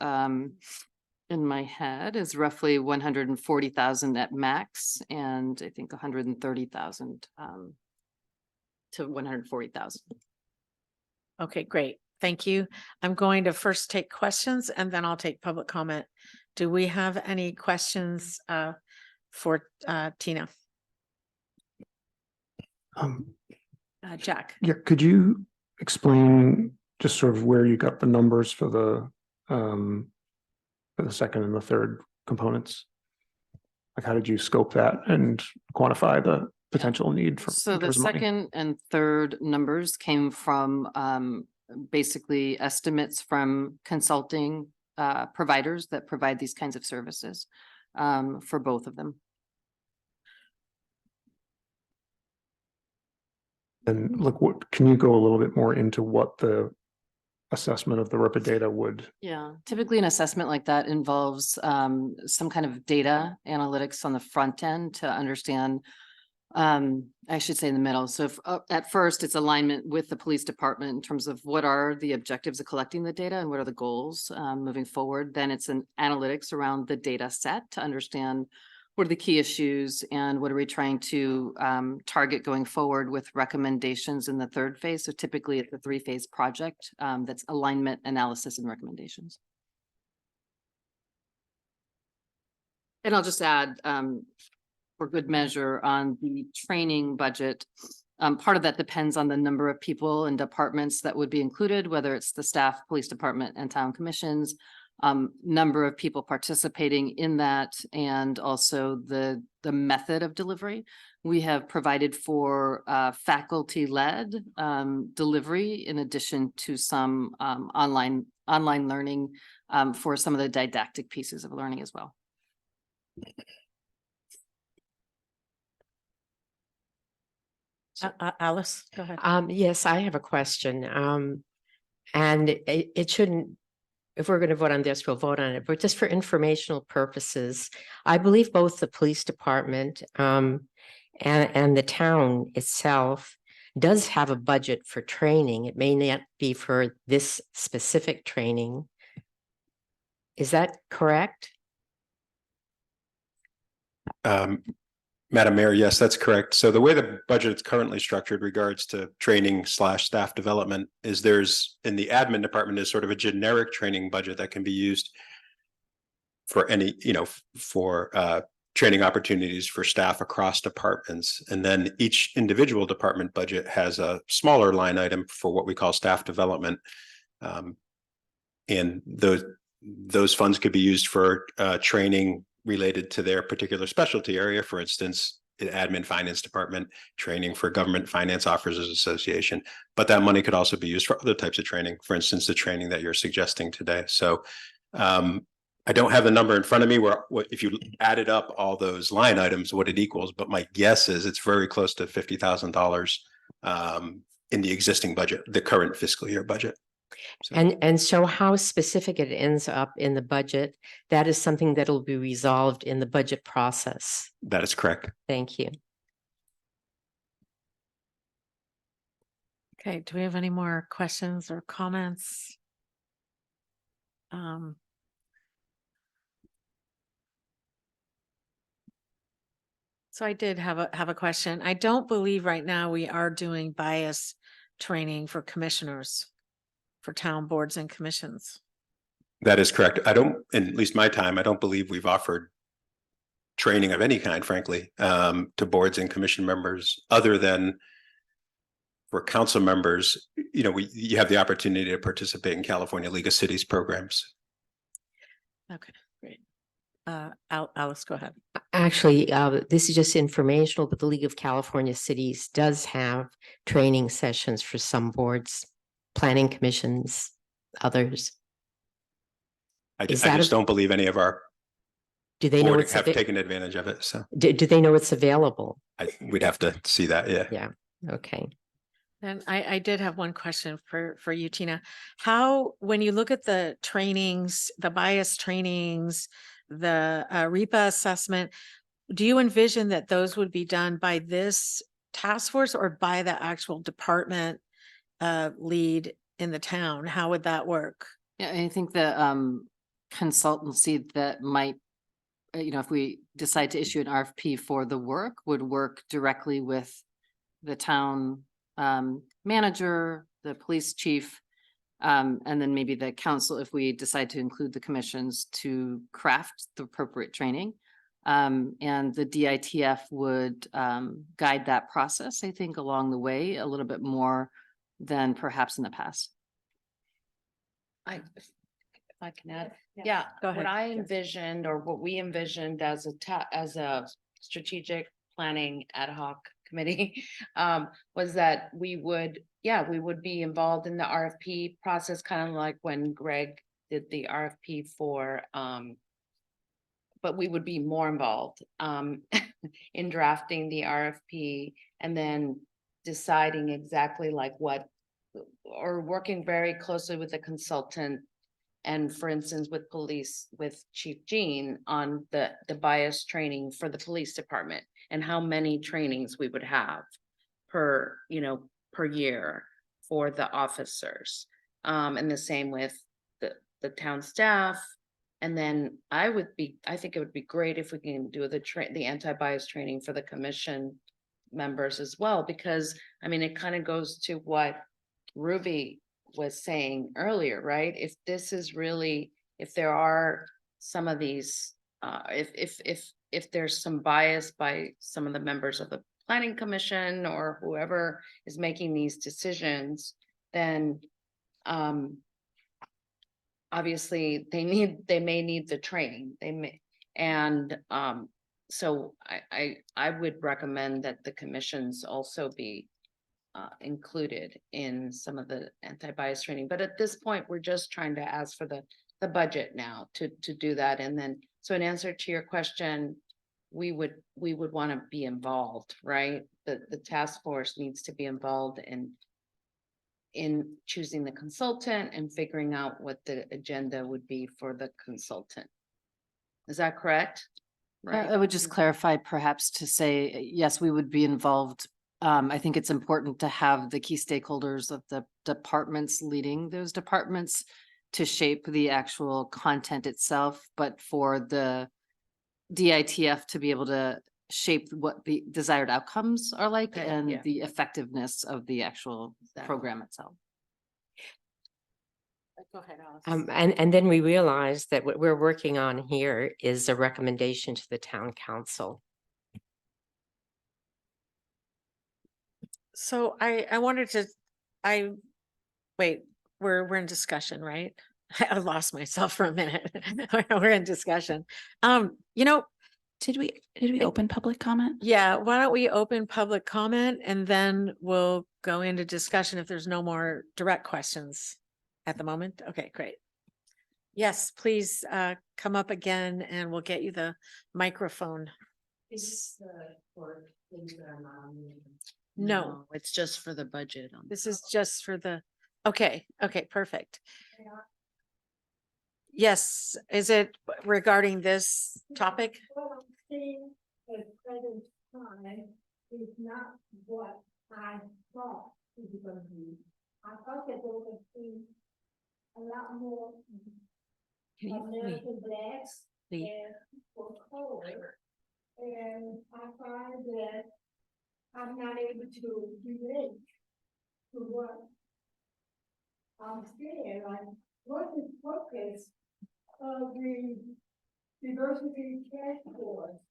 [SPEAKER 9] in my head, is roughly 140,000 at max, and I think 130,000 to 140,000.
[SPEAKER 1] Okay, great. Thank you. I'm going to first take questions and then I'll take public comment. Do we have any questions for Tina? Jack?
[SPEAKER 8] Yeah, could you explain just sort of where you got the numbers for the second and the third components? Like, how did you scope that and quantify the potential need for?
[SPEAKER 9] So
[SPEAKER 8] in
[SPEAKER 9] the
[SPEAKER 8] terms of money?
[SPEAKER 9] second and third numbers came from basically estimates from consulting providers that provide these kinds of services for both of them.
[SPEAKER 8] And look, what, can you go a little bit more into what the assessment of the RIPA data would?
[SPEAKER 9] Yeah, typically an assessment like that involves some kind of data analytics on the front end to understand I should say in the middle. So if, at first it's alignment with the police department in terms of what are the objectives of collecting the data and what are the goals moving forward. Then it's an analytics around the data set to understand what are the key issues and what are we trying to target going forward with recommendations in the third phase. So typically it's a 3-phase project that's alignment, analysis, and recommendations. And I'll just add, for good measure on the training budget. Part of that depends on the number of people and departments that would be included, whether it's the staff, police department, and town commissions, number of people participating in that, and also the method of delivery. We have provided for faculty-led delivery in addition to some online learning for some of the didactic pieces of learning as well.
[SPEAKER 1] Alice, go ahead.
[SPEAKER 11] Yes, I have a question. And it shouldn't, if we're going to vote on this, we'll vote on it, but just for informational purposes, I believe both the police department and the town itself does have a budget for training. It may not be for this specific training. Is that correct?
[SPEAKER 12] Madam Mayor, yes, that's correct. So the way the budget is currently structured regards to training / staff development is there's in the admin department is sort of a generic training budget that can be used for any, for training opportunities for staff across departments. And then each individual department budget has a smaller line item for what we call staff development. And those funds could be used for training related to their particular specialty area. For instance, in admin finance department, training for Government Finance Officers Association. But that money could also be used for other types of training, for instance, the training that you're suggesting today. So I don't have the number in front of me where if you added up all those line items, what it equals, but my guess is it's very close to $50,000 in the existing budget, the current fiscal year budget. So.
[SPEAKER 11] And so how specific it ends up in the budget, that is something that will be resolved in the budget process.
[SPEAKER 12] That is correct.
[SPEAKER 11] Thank you.
[SPEAKER 1] Okay, do we have any more questions or comments? So I did have a question. I don't believe right now we are doing bias training for commissioners, for town boards and commissions.
[SPEAKER 12] That is correct. In at least my time, I don't believe we've offered training of any kind, frankly, to boards and commission members, other than for council members. You have the opportunity to participate in California League of Cities programs.
[SPEAKER 1] Okay, great. Alice, go ahead.
[SPEAKER 11] Actually, this is just informational, but the League of California Cities does have training sessions for some boards, planning commissions, others.
[SPEAKER 12] I just don't believe any of our
[SPEAKER 11] do they know
[SPEAKER 12] board
[SPEAKER 11] it's
[SPEAKER 12] have taken advantage of it. So
[SPEAKER 11] do they know it's available?
[SPEAKER 12] We'd have to see that. Yeah.
[SPEAKER 11] Yeah. Okay.
[SPEAKER 1] And I did have one question for you, Tina. How, when you look at the trainings, the bias trainings, the REPA assessment, do you envision that those would be done by this task force or by the actual department lead in the town? How would that work?
[SPEAKER 9] Yeah, I think the consultancy that might, if we decide to issue an RFP for the work, would work directly with the town manager, the police chief, and then maybe the council if we decide to include the commissions to craft the appropriate training. And the DITF would guide that process, I think, along the way a little bit more than perhaps in the past.
[SPEAKER 5] If I can add, yeah,
[SPEAKER 1] Go ahead.
[SPEAKER 5] what I envisioned or what we envisioned as a strategic planning ad hoc committee was that we would be involved in the RFP process, kind of like when Greg did the RFP for but we would be more involved in drafting the RFP and then deciding exactly like what, or working very closely with the consultant And for instance, with police, with Chief Jean on the bias training for the police department and how many trainings we would have per, per year for the officers. And the same with the town staff. And then I think it would be great if we can do the anti-bias training for the commission members as well, because I mean, it kind of goes to what Ruby was saying earlier, right? If this is really, if there are some of these, if there's some bias by some of the members of the planning commission or whoever is making these decisions, then obviously they may need the training, so I would recommend that the commissions also be included in some of the anti-bias training. But at this point, we're just trying to ask for the budget now to do that. And then, so in answer to your question, we would want to be involved, right? The task force needs to be involved in choosing the consultant and figuring out what the agenda would be for the consultant. Is that correct? Right.
[SPEAKER 9] I would just clarify perhaps to say, yes, we would be involved. I think it's important to have the key stakeholders of the departments leading those departments to shape the actual content itself, but for the DITF to be able to shape what the desired outcomes are like
[SPEAKER 5] Okay,
[SPEAKER 9] and
[SPEAKER 5] yeah.
[SPEAKER 9] the effectiveness of the actual
[SPEAKER 5] Exactly.
[SPEAKER 9] program itself.
[SPEAKER 1] Go ahead, Alice.
[SPEAKER 11] And then we realized that what we're working on here is a recommendation to the town council.
[SPEAKER 1] So I wanted to, wait, we're in discussion, right? I lost myself for a minute. We're in discussion.
[SPEAKER 10] Did we open public comment?
[SPEAKER 1] Yeah, why don't we open public comment and then we'll go into discussion if there's no more direct questions at the moment. Okay, great. Yes, please come up again and we'll get you the microphone. No,
[SPEAKER 5] It's just for the budget.
[SPEAKER 1] this is just for the, okay, perfect. Yes, is it regarding this topic?
[SPEAKER 13] What I'm seeing at present time is not what I thought it was going to be. I thought that there would be a lot more American blacks
[SPEAKER 1] Wait.
[SPEAKER 13] and people of color. And I find that I'm not able to relate to what I'm seeing. Like, what is focus of the diversity task force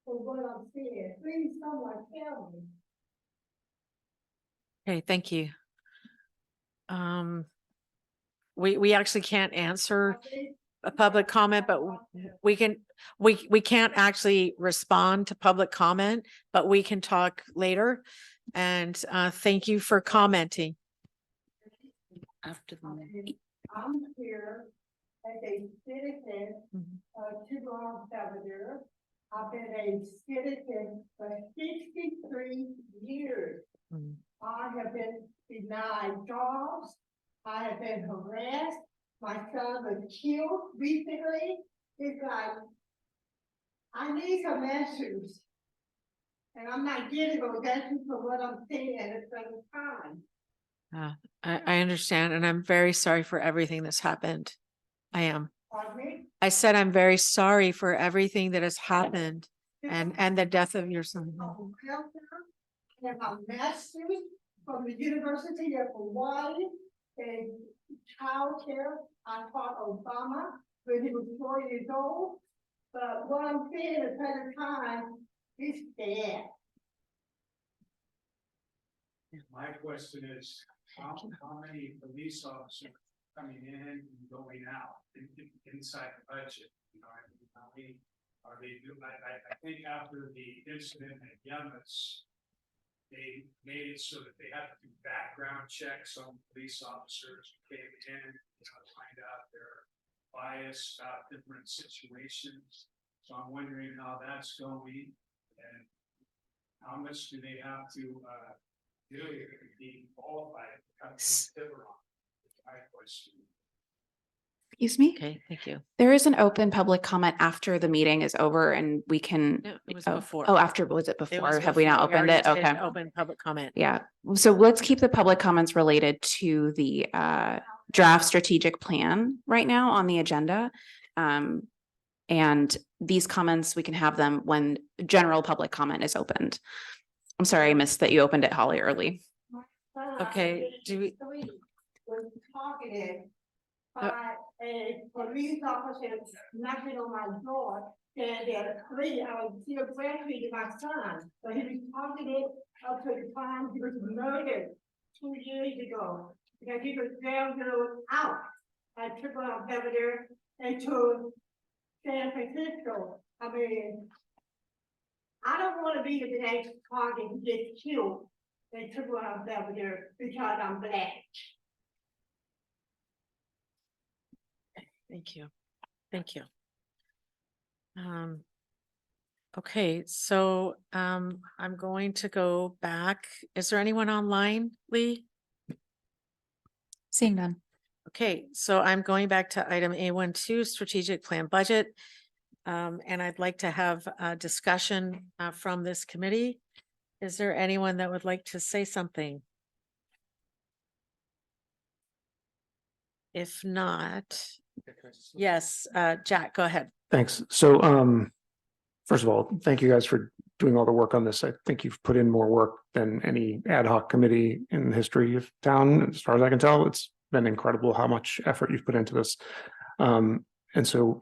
[SPEAKER 13] for what I'm seeing? Please, someone tell me.
[SPEAKER 1] Okay, thank you. We actually can't answer a public comment, but we can't actually respond to public comment, but we can talk later. And thank you for commenting.
[SPEAKER 5] After the.
[SPEAKER 13] I'm here as a citizen of Tiburon, Salvador. I've been a citizen for 63 years.
[SPEAKER 1] Mm.
[SPEAKER 13] I have been denied jobs. I have been harassed. My son was killed recently. It's like, I need some answers. And I'm not getting those answers for what I'm seeing at the present time.
[SPEAKER 1] I understand, and I'm very sorry for everything that's happened. I am.
[SPEAKER 13] Pardon me?
[SPEAKER 1] I said I'm very sorry for everything that has happened and the death of your son.
[SPEAKER 13] I have a master's from the University of Hawaii in childcare. I taught Obama when he was 4 years old. But what I'm seeing at the present time is sad.
[SPEAKER 14] My question is, how many police officers coming in and going out inside the budget? You know, I mean, how many are they doing? I think after the incident at Yemis, they made it so that they had to do background checks on police officers who came in, to find out their bias about different situations. So I'm wondering how that's going and how much do they have to do to be qualified to come to Tiburon? Is my question.
[SPEAKER 10] Excuse me?
[SPEAKER 1] Okay, thank you.
[SPEAKER 10] There is an open public comment after the meeting is over and we can.
[SPEAKER 1] No, it was
[SPEAKER 10] Oh,
[SPEAKER 1] before.
[SPEAKER 10] Oh, after, was it
[SPEAKER 1] It
[SPEAKER 10] before?
[SPEAKER 1] was
[SPEAKER 10] Have we not
[SPEAKER 1] before.
[SPEAKER 10] opened
[SPEAKER 1] already
[SPEAKER 10] it?
[SPEAKER 1] did
[SPEAKER 10] Okay.
[SPEAKER 1] Open public comment.
[SPEAKER 10] Yeah, so let's keep the public comments related to the draft strategic plan right now on the agenda. And these comments, we can have them when general public comment is opened. I'm sorry, I missed that you opened it, Holly, early.
[SPEAKER 1] Okay, do we,
[SPEAKER 13] Was targeted by a police officer knocking on my door, saying that three, I was still breastfeeding my son, but he was targeted up to the time he was murdered 2 years ago, because he was down out at Triple R Belvedere and to San Francisco. I mean, I don't want to be the next target to get killed in Triple R Belvedere because I'm black.
[SPEAKER 1] thank you. Thank you. Okay, so I'm going to go back. Is there anyone online, Lee?
[SPEAKER 2] Seeing none.
[SPEAKER 1] Okay, so I'm going back to item A12, strategic plan budget. And I'd like to have a discussion from this committee. Is there anyone that would like to say something? If not, yes, Jack, go ahead.
[SPEAKER 8] Thanks. So, first of all, thank you guys for doing all the work on this. I think you've put in more work than any ad hoc committee in the history of town. As far as I can tell, it's been incredible how much effort you've put into this. And so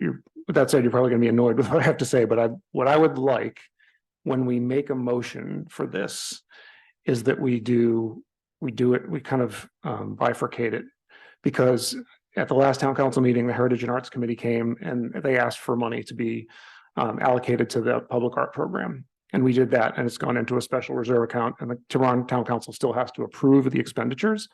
[SPEAKER 8] with that said, you're probably gonna be annoyed with what I have to say, but what I would like when we make a motion for this is that we kind of bifurcate it. Because at the last town council meeting, the Heritage and Arts Committee came and they asked for money to be allocated to the public art program. And we did that, and it's gone into a special reserve account, and the Tiburon Town Council still has to approve the expenditures.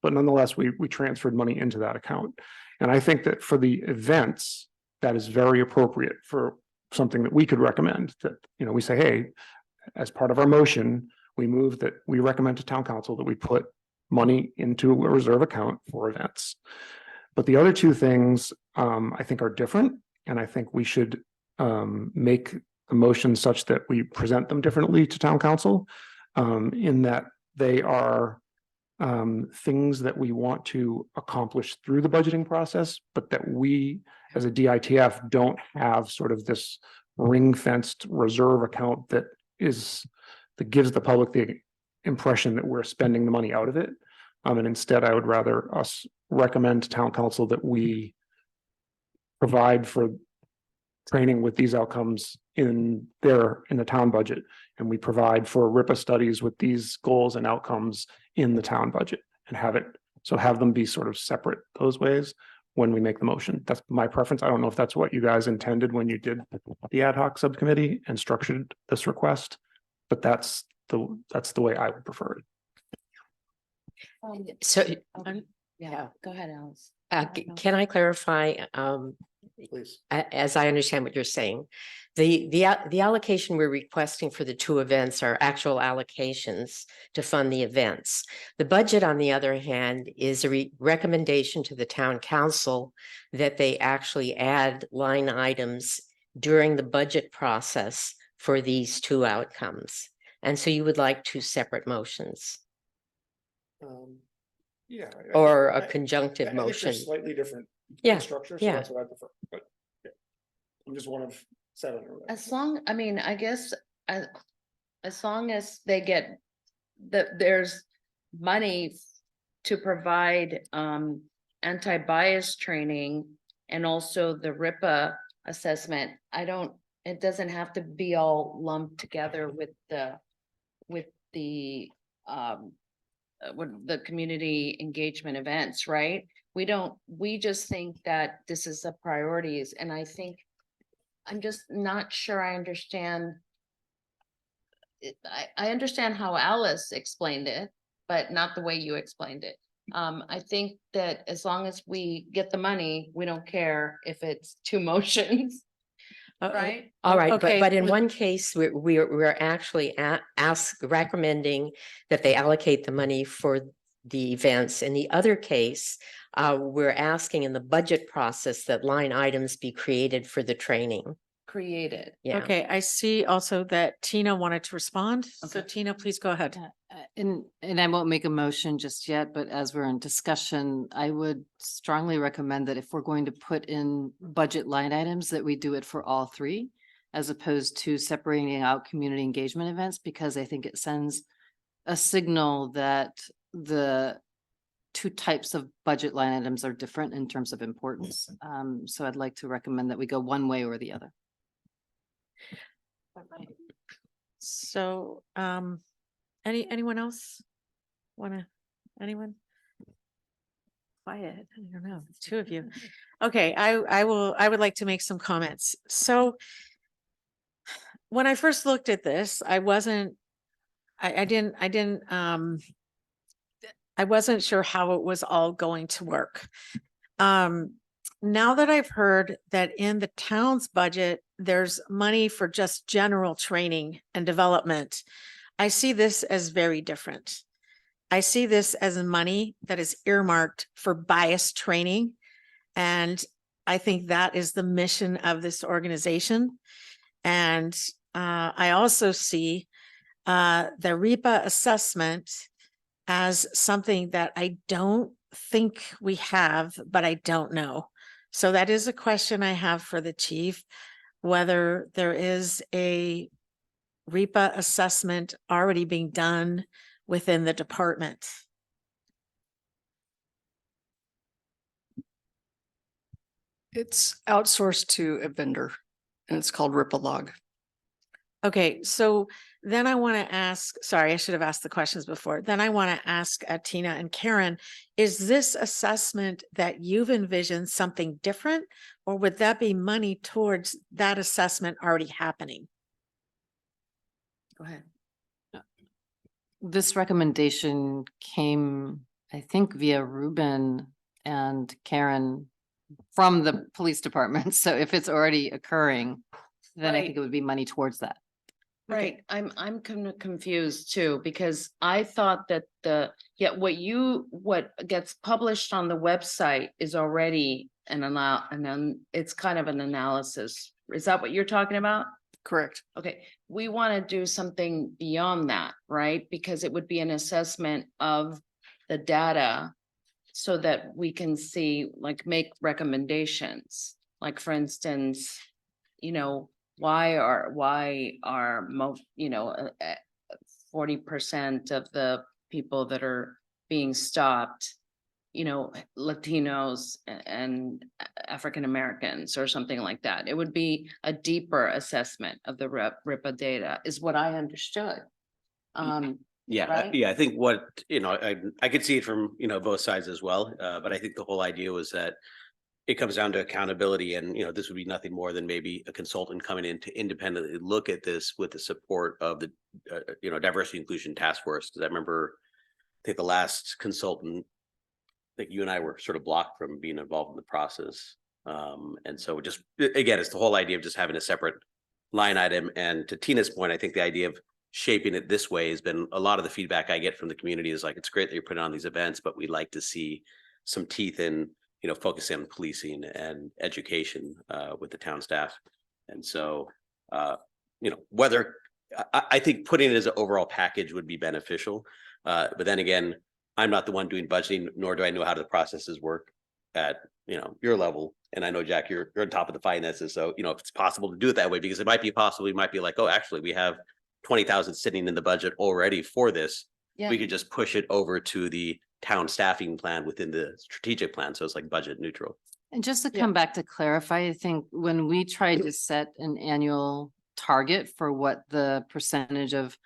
[SPEAKER 8] But nonetheless, we transferred money into that account. And I think that for the events, that is very appropriate for something that we could recommend, that, we say, hey, as part of our motion, we move that we recommend to town council that we put money into a reserve account for events. But the other two things, I think are different, and I think we should make the motion such that we present them differently to town council, in that they are things that we want to accomplish through the budgeting process, but that we as a DITF don't have sort of this ring-fenced reserve account that gives the public the impression that we're spending the money out of it. And instead, I would rather us recommend to town council that we provide for training with these outcomes in the town budget. And we provide for RIPA studies with these goals and outcomes in the town budget and have them be sort of separate those ways when we make the motion. That's my preference. I don't know if that's what you guys intended when you did the ad hoc subcommittee and structured this request, but that's the way I would prefer it.
[SPEAKER 11] So,
[SPEAKER 5] Yeah, go ahead, Alice.
[SPEAKER 11] can I clarify,
[SPEAKER 8] Please.
[SPEAKER 11] as I understand what you're saying? The allocation we're requesting for the two events are actual allocations to fund the events. The budget, on the other hand, is a recommendation to the town council that they actually add line items during the budget process for these two outcomes. And so you would like two separate motions
[SPEAKER 8] Yeah.
[SPEAKER 11] or a conjunctive motion?
[SPEAKER 8] Slightly different
[SPEAKER 11] Yeah,
[SPEAKER 8] structure, so
[SPEAKER 11] yeah.
[SPEAKER 8] that's what I prefer, but yeah. I'm just one of 7 or whatever.
[SPEAKER 5] I mean, I guess, as long as they get, there's money to provide, anti-bias training and also the RIPA assessment, it doesn't have to be all lumped together with the community engagement events, right? We just think that this is a priorities, and I'm just not sure I understand. I understand how Alice explained it, but not the way you explained it. I think that as long as we get the money, we don't care if it's two motions. Right?
[SPEAKER 11] All right,
[SPEAKER 1] Okay,
[SPEAKER 11] but in
[SPEAKER 1] we-
[SPEAKER 11] one case, we're actually recommending that they allocate the money for the events. In the other case, we're asking in the budget process that line items be created for the training.
[SPEAKER 5] Created.
[SPEAKER 11] Yeah.
[SPEAKER 1] Okay, I see also that Tina wanted to respond. So
[SPEAKER 5] Okay.
[SPEAKER 1] Tina, please go ahead.
[SPEAKER 9] And I won't make a motion just yet, but as we're in discussion, I would strongly recommend that if we're going to put in budget line items, that we do it for all three, as opposed to separating out community engagement events, because I think it sends a signal that the two types of budget line items are different in terms of importance. So I'd like to recommend that we go one way or the other.
[SPEAKER 1] So, anyone else anyone? Quiet, I don't know, two of you. Okay, I would like to make some comments. So when I first looked at this, I wasn't sure how it was all going to work. Now that I've heard that in the town's budget, there's money for just general training and development, I see this as very different. I see this as money that is earmarked for bias training. And I think that is the mission of this organization. And I also see the REPA assessment as something that I don't think we have, but I don't know. So that is a question I have for the chief, whether there is a REPA assessment already being done within the department.
[SPEAKER 4] It's outsourced to a vendor and it's called Ripalog.
[SPEAKER 1] Okay, so then I want to ask, sorry, I should have asked the questions before. Then I want to ask Tina and Karen, is this assessment that you've envisioned something different, or would that be money towards that assessment already happening?
[SPEAKER 5] Go ahead.
[SPEAKER 9] This recommendation came, I think, via Ruben and Karen from the police department. So if it's already occurring, then I think it would be money towards that.
[SPEAKER 5] Right, I'm kind of confused too, because I thought that what gets published on the website is already it's kind of an analysis. Is that what you're talking about?
[SPEAKER 4] Correct.
[SPEAKER 5] Okay, we want to do something beyond that, right? Because it would be an assessment of the data so that we can see, like, make recommendations. Like, for instance, why are most, 40% of the people that are being stopped, Latinos and African Americans or something like that. It would be a deeper assessment of the RIPA data is what I understood.
[SPEAKER 7] Yeah,
[SPEAKER 5] Right?
[SPEAKER 7] yeah, I think what, I could see it from, both sides as well. But I think the whole idea was that it comes down to accountability, and, this would be nothing more than maybe a consultant coming in to independently look at this with the support of the, diversity inclusion task force. Because I remember, I think the last consultant, I think you and I were sort of blocked from being involved in the process. And so just, again, it's the whole idea of just having a separate line item. And to Tina's point, I think the idea of shaping it this way has been a lot of the feedback I get from the community is like, it's great that you're putting on these events, but we'd like to see some teeth in, focusing on policing and education with the town staff. And so, whether I think putting it as an overall package would be beneficial. But then again, I'm not the one doing budgeting, nor do I know how the processes work at, your level. And I know, Jack, you're on top of the finances. So, if it's possible to do it that way, because it might be possible, we might be like, oh, actually, we have 20,000 sitting in the budget already for this.
[SPEAKER 5] Yeah.
[SPEAKER 7] We could just push it over to the town staffing plan within the strategic plan. So it's like budget neutral.
[SPEAKER 9] And just to come back to clarify, I think when we tried to set an annual target for what the percentage of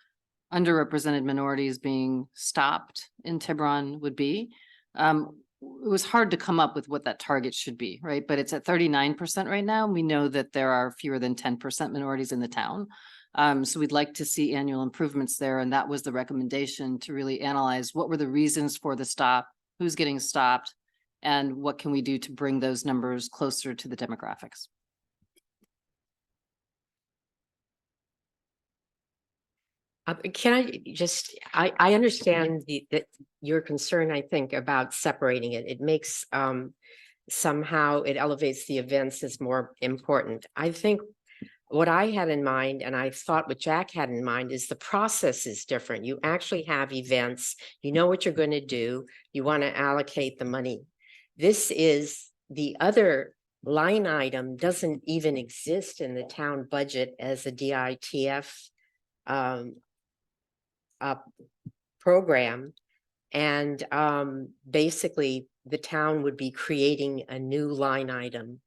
[SPEAKER 9] underrepresented minorities being stopped in Tiburon would be, it was hard to come up with what that target should be, right? But it's at 39% right now. We know that there are fewer than 10% minorities in the town. So we'd like to see annual improvements there. And that was the recommendation, to really analyze what were the reasons for the stop, who's getting stopped, and what can we do to bring those numbers closer to the demographics.
[SPEAKER 11] Can I just, I understand that your concern, I think, about separating it. It makes, somehow it elevates the events as more important. I think what I had in mind, and I thought what Jack had in mind, is the process is different. You actually have events, you know what you're going to do, you want to allocate the money. This is the other line item doesn't even exist in the town budget as a DITF program. And basically the town would be creating a new line item.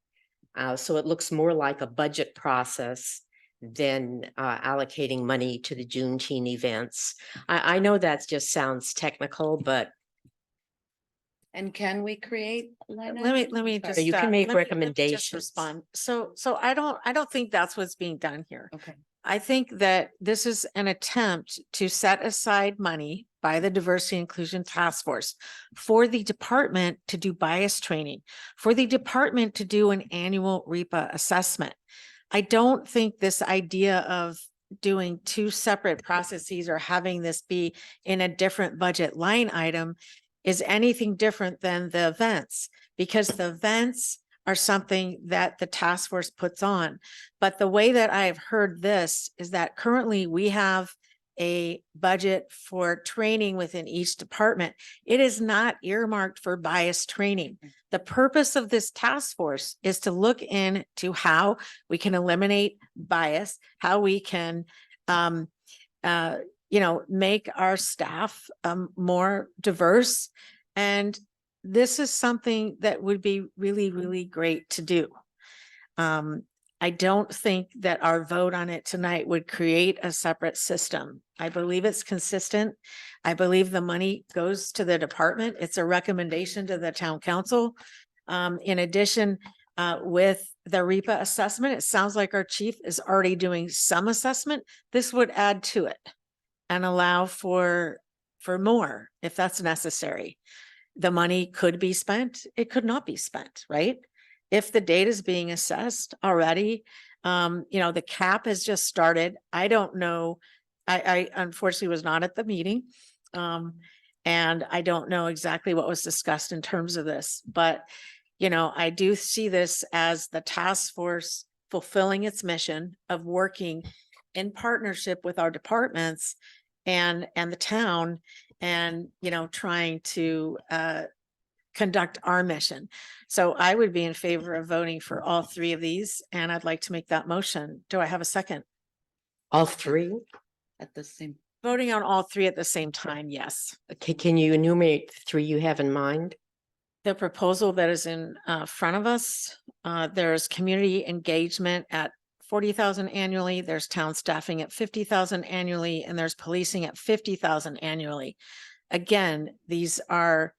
[SPEAKER 11] So it looks more like a budget process than allocating money to the Juneteenth events. I know that just sounds technical, but
[SPEAKER 5] And can we create?
[SPEAKER 1] Let me just.
[SPEAKER 11] you can
[SPEAKER 1] let
[SPEAKER 11] make
[SPEAKER 1] me just
[SPEAKER 11] recommendations.
[SPEAKER 1] Respond. So I don't think that's what's being done here.
[SPEAKER 5] Okay.
[SPEAKER 1] I think that this is an attempt to set aside money by the Diversity Inclusion Task Force for the department to do bias training, for the department to do an annual REPA assessment. I don't think this idea of doing two separate processes or having this be in a different budget line item is anything different than the events, because the events are something that the task force puts on. But the way that I've heard this is that currently we have a budget for training within each department. It is not earmarked for bias training. The purpose of this task force is to look into how we can eliminate bias, how we can, make our staff more diverse. And this is something that would be really, really great to do. I don't think that our vote on it tonight would create a separate system. I believe it's consistent. I believe the money goes to the department. It's a recommendation to the town council. In addition, with the REPA assessment, it sounds like our chief is already doing some assessment. This would add to it and allow for more if that's necessary. The money could be spent, it could not be spent, right? If the data is being assessed already, the cap has just started. I don't know. I unfortunately was not at the meeting. And I don't know exactly what was discussed in terms of this, but I do see this as the task force fulfilling its mission of working in partnership with our departments and the town, and trying to conduct our mission. So I would be in favor of voting for all three of these, and I'd like to make that motion. Do I have a second?
[SPEAKER 11] All three?
[SPEAKER 5] At the same.
[SPEAKER 1] Voting on all three at the same time, yes.
[SPEAKER 11] Okay, can you enumerate the three you have in mind?
[SPEAKER 1] The proposal that is in front of us, there's community engagement at 40,000 annually, there's town staffing at 50,000 annually, and there's policing at 50,000 annually. Again, these are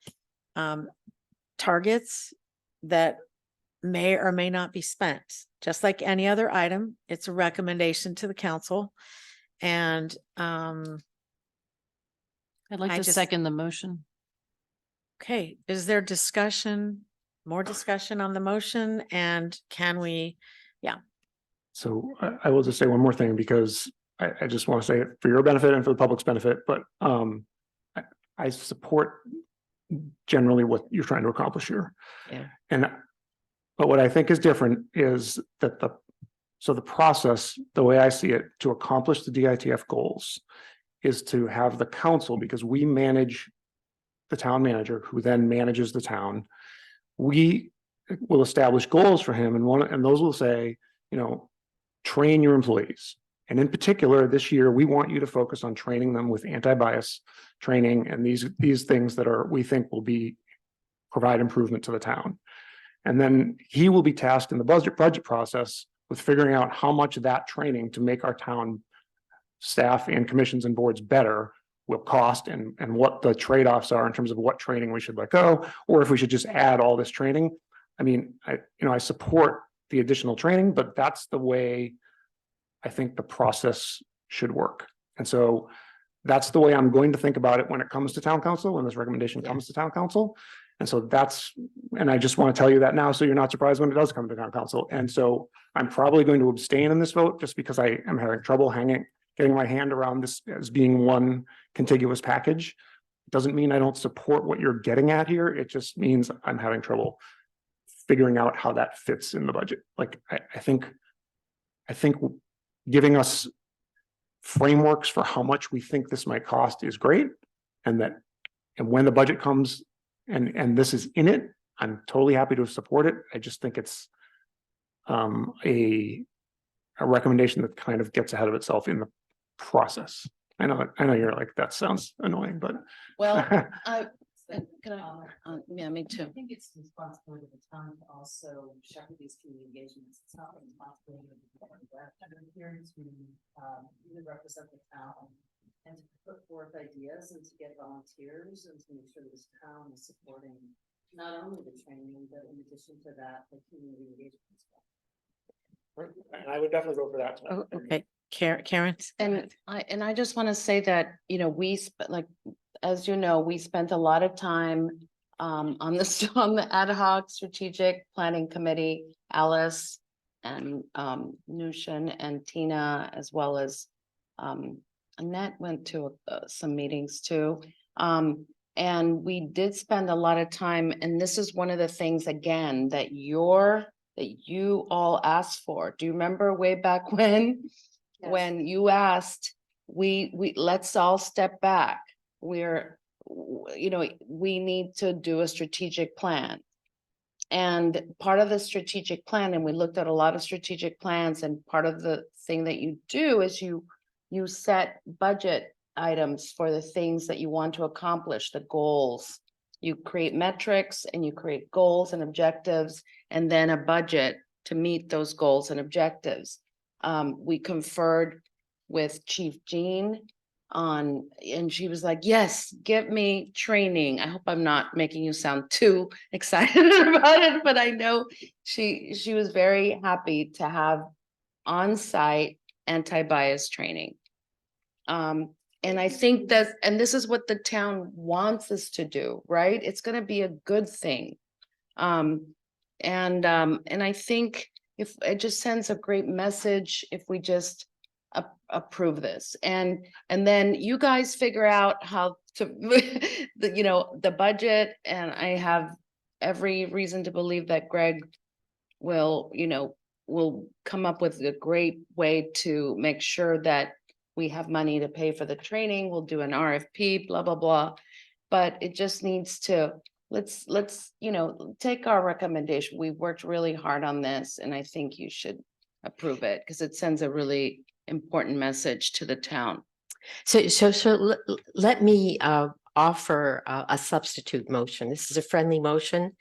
[SPEAKER 1] targets that may or may not be spent. Just like any other item, it's a recommendation to the council. And
[SPEAKER 9] I'd like
[SPEAKER 1] I
[SPEAKER 9] to
[SPEAKER 1] just-
[SPEAKER 9] second the motion.
[SPEAKER 1] okay, is there discussion, more discussion on the motion? And can we,
[SPEAKER 8] So I will just say one more thing, because I just want to say it for your benefit and for the public's benefit, but I support generally what you're trying to accomplish here.
[SPEAKER 11] Yeah.
[SPEAKER 8] But what I think is different is that the process, the way I see it, to accomplish the DITF goals is to have the council, because we manage the town manager, who then manages the town. We will establish goals for him, and those will say, train your employees. And in particular, this year, we want you to focus on training them with anti-bias training and these things that we think will provide improvement to the town. And then he will be tasked in the budget process with figuring out how much of that training to make our town staff and commissions and boards better will cost, and what the trade-offs are in terms of what training we should let go, or if we should just add all this training. I mean, I support the additional training, but that's the way I think the process should work. And so that's the way I'm going to think about it when it comes to town council, when this recommendation comes to town council. And so and I just want to tell you that now, so you're not surprised when it does come to town council. And so I'm probably going to abstain in this vote, just because I am having trouble getting my hand around this as being one contiguous package. Doesn't mean I don't support what you're getting at here. It just means I'm having trouble figuring out how that fits in the budget. Like, I think giving us frameworks for how much we think this might cost is great. And when the budget comes and this is in it, I'm totally happy to support it. I just think it's a recommendation that kind of gets ahead of itself in the process. I know you're like, that sounds annoying, but
[SPEAKER 5] Well, can I, yeah, me too.
[SPEAKER 9] I think it's the responsibility of the town to also shepherd these community engagements. It's not the responsibility of the board. I'm here to really represent the town and to put forth ideas and to get volunteers and to make sure that this town is supporting not only the training, but in addition to that, the community engagement as well.
[SPEAKER 8] and I would definitely go for that.
[SPEAKER 1] Oh, okay, Karen.
[SPEAKER 5] And I just want to say that, you know, as you know, we spent a lot of time on this, on the ad hoc strategic planning committee, Alice and Nushin and Tina, as well as Annette went to some meetings too. And we did spend a lot of time, and this is one of the things, again, that you all asked for. Do you remember way back when?
[SPEAKER 9] Yes.
[SPEAKER 5] When you asked, let's all step back. You know, we need to do a strategic plan. And part of the strategic plan, and we looked at a lot of strategic plans, and part of the thing that you do is you set budget items for the things that you want to accomplish, the goals. You create metrics and you create goals and objectives, and then a budget to meet those goals and objectives. We conferred with Chief Jean and she was like, yes, give me training. I hope I'm not making you sound too excited about it, but I know she was very happy to have on-site anti-bias training. And I think and this is what the town wants us to do, right? It's going to be a good thing. And I think if it just sends a great message if we just approve this, and then you guys figure out how to, the budget, and I have every reason to believe that Greg will come up with a great way to make sure that we have money to pay for the training. We'll do an RFP, blah, blah, blah. But it just needs to, let's, take our recommendation. We've worked really hard on this, and I think you should approve it because it sends a really important message to the town.
[SPEAKER 11] So let me offer a substitute motion. This is a friendly motion.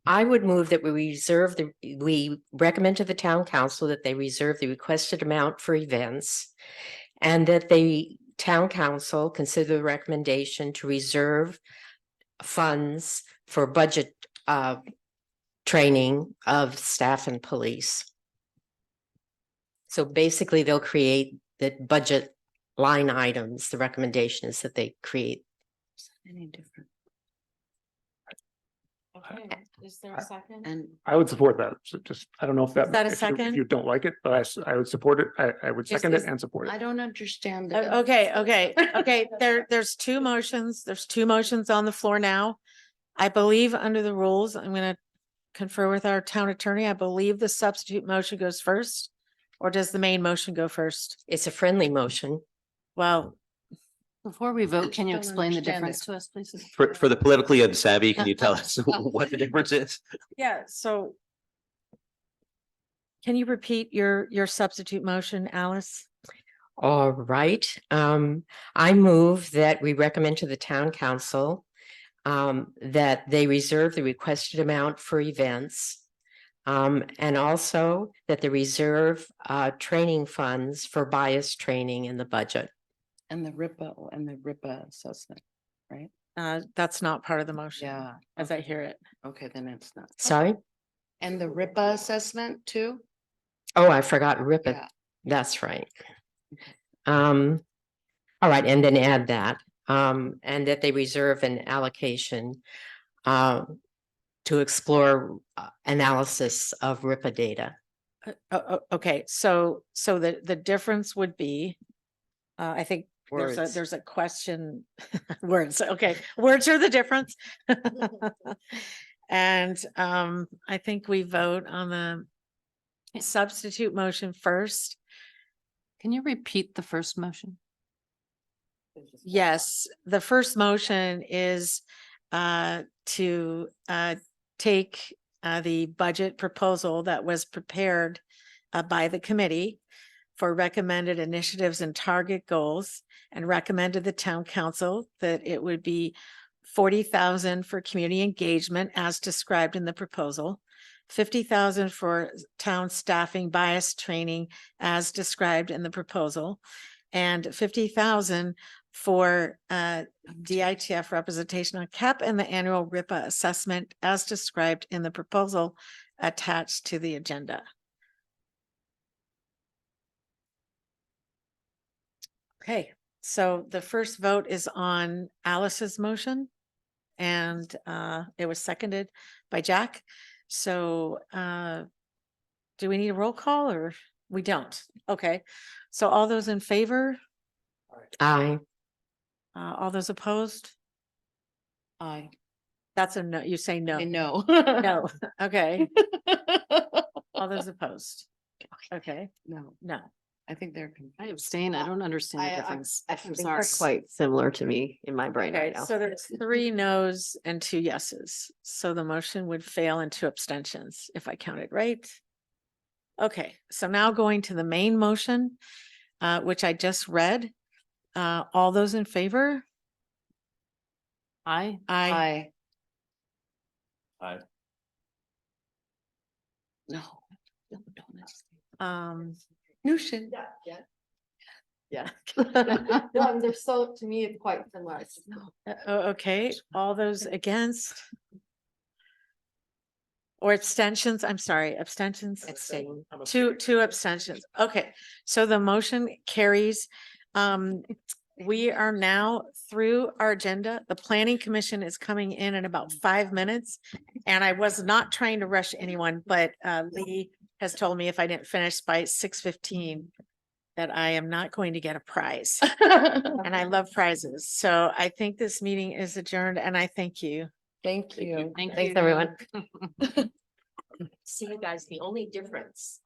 [SPEAKER 11] I would move that we recommend to the town council that they reserve the requested amount for events, and that the town council consider the recommendation to reserve funds for budget training of staff and police. So basically they'll create the budget line items. The recommendation is that they create.
[SPEAKER 5] Any different?
[SPEAKER 1] Okay, is there a second?
[SPEAKER 5] And
[SPEAKER 8] I would support that. So just, I don't know if that.
[SPEAKER 1] Is that a
[SPEAKER 8] if you-
[SPEAKER 1] second?
[SPEAKER 8] If you don't like it, but I would support it. I would second it and support
[SPEAKER 5] I
[SPEAKER 8] it.
[SPEAKER 5] don't understand.
[SPEAKER 1] Okay. There's two motions. There's two motions on the floor now. I believe under the rules, I'm gonna confer with our town attorney. I believe the substitute motion goes first, or does the main motion go first?
[SPEAKER 11] It's a friendly motion.
[SPEAKER 1] Well,
[SPEAKER 9] Before we vote, can you
[SPEAKER 5] don't
[SPEAKER 9] explain the
[SPEAKER 5] understand
[SPEAKER 9] difference to us, please?
[SPEAKER 7] For the politically unsavvy, can you tell us what the difference is?
[SPEAKER 1] yeah, so can you repeat your substitute motion, Alice?
[SPEAKER 11] All right. I move that we recommend to the town council that they reserve the requested amount for events. And also that they reserve training funds for bias training in the budget.
[SPEAKER 5] And the RIPA assessment, right?
[SPEAKER 1] That's not part of the motion.
[SPEAKER 5] Yeah.
[SPEAKER 1] As I hear it.
[SPEAKER 5] Okay, then it's not.
[SPEAKER 11] Sorry?
[SPEAKER 5] And the RIPA assessment too?
[SPEAKER 11] Oh, I forgot RIPA.
[SPEAKER 5] Yeah.
[SPEAKER 11] That's right. All right, and then add that, and that they reserve an allocation to explore analysis of RIPA data.
[SPEAKER 1] Okay, so the difference would be, I think
[SPEAKER 11] Words.
[SPEAKER 1] there's a question, words, okay, words are the difference. And I think we vote on the substitute motion first.
[SPEAKER 9] Can you repeat the first motion?
[SPEAKER 1] Yes, the first motion is to take the budget proposal that was prepared by the committee for recommended initiatives and target goals, and recommended the town council that it would be 40,000 for community engagement as described in the proposal, 50,000 for town staffing bias training as described in the proposal, and 50,000 for DITF representation on CAP and the annual RIPA assessment as described in the proposal attached to the agenda. Okay, so the first vote is on Alice's motion, and it was seconded by Jack. So do we need a roll call, or we don't? Okay, so all those in favor?
[SPEAKER 11] Aye.
[SPEAKER 1] All those opposed?
[SPEAKER 5] Aye.
[SPEAKER 1] That's a no. You say no.
[SPEAKER 5] No.
[SPEAKER 1] No, okay. All those opposed? Okay,
[SPEAKER 5] No,
[SPEAKER 1] no.
[SPEAKER 5] I think they're.
[SPEAKER 9] I abstain. I don't understand the difference.
[SPEAKER 3] I
[SPEAKER 9] I'm
[SPEAKER 3] think
[SPEAKER 9] sorry.
[SPEAKER 3] they're quite similar to me in my brain
[SPEAKER 1] Okay,
[SPEAKER 3] right now.
[SPEAKER 1] so there's 3 no's and 2 yeses. So the motion would fail and 2 abstentions, if I counted right. Okay, so now going to the main motion, which I just read. All those in favor?
[SPEAKER 9] Aye.
[SPEAKER 1] Aye.
[SPEAKER 5] No. No, don't abstain.
[SPEAKER 1] Nushin.
[SPEAKER 3] Yeah. No, they're so, to me, it's quite similar.
[SPEAKER 1] Okay, all those against? Or abstentions? I'm sorry, abstentions?
[SPEAKER 11] Abstain.
[SPEAKER 1] 2 abstentions. Okay, so the motion carries. We are now through our agenda. The planning commission is coming in about 5 minutes. And I was not trying to rush anyone, but Lee has told me if I didn't finish by 6:15 that I am not going to get a prize. And I love prizes. So I think this meeting is adjourned, and I thank you.
[SPEAKER 3] Thank you.
[SPEAKER 9] Thank
[SPEAKER 3] Thanks,
[SPEAKER 9] you.
[SPEAKER 3] everyone.
[SPEAKER 11] See you guys, the only difference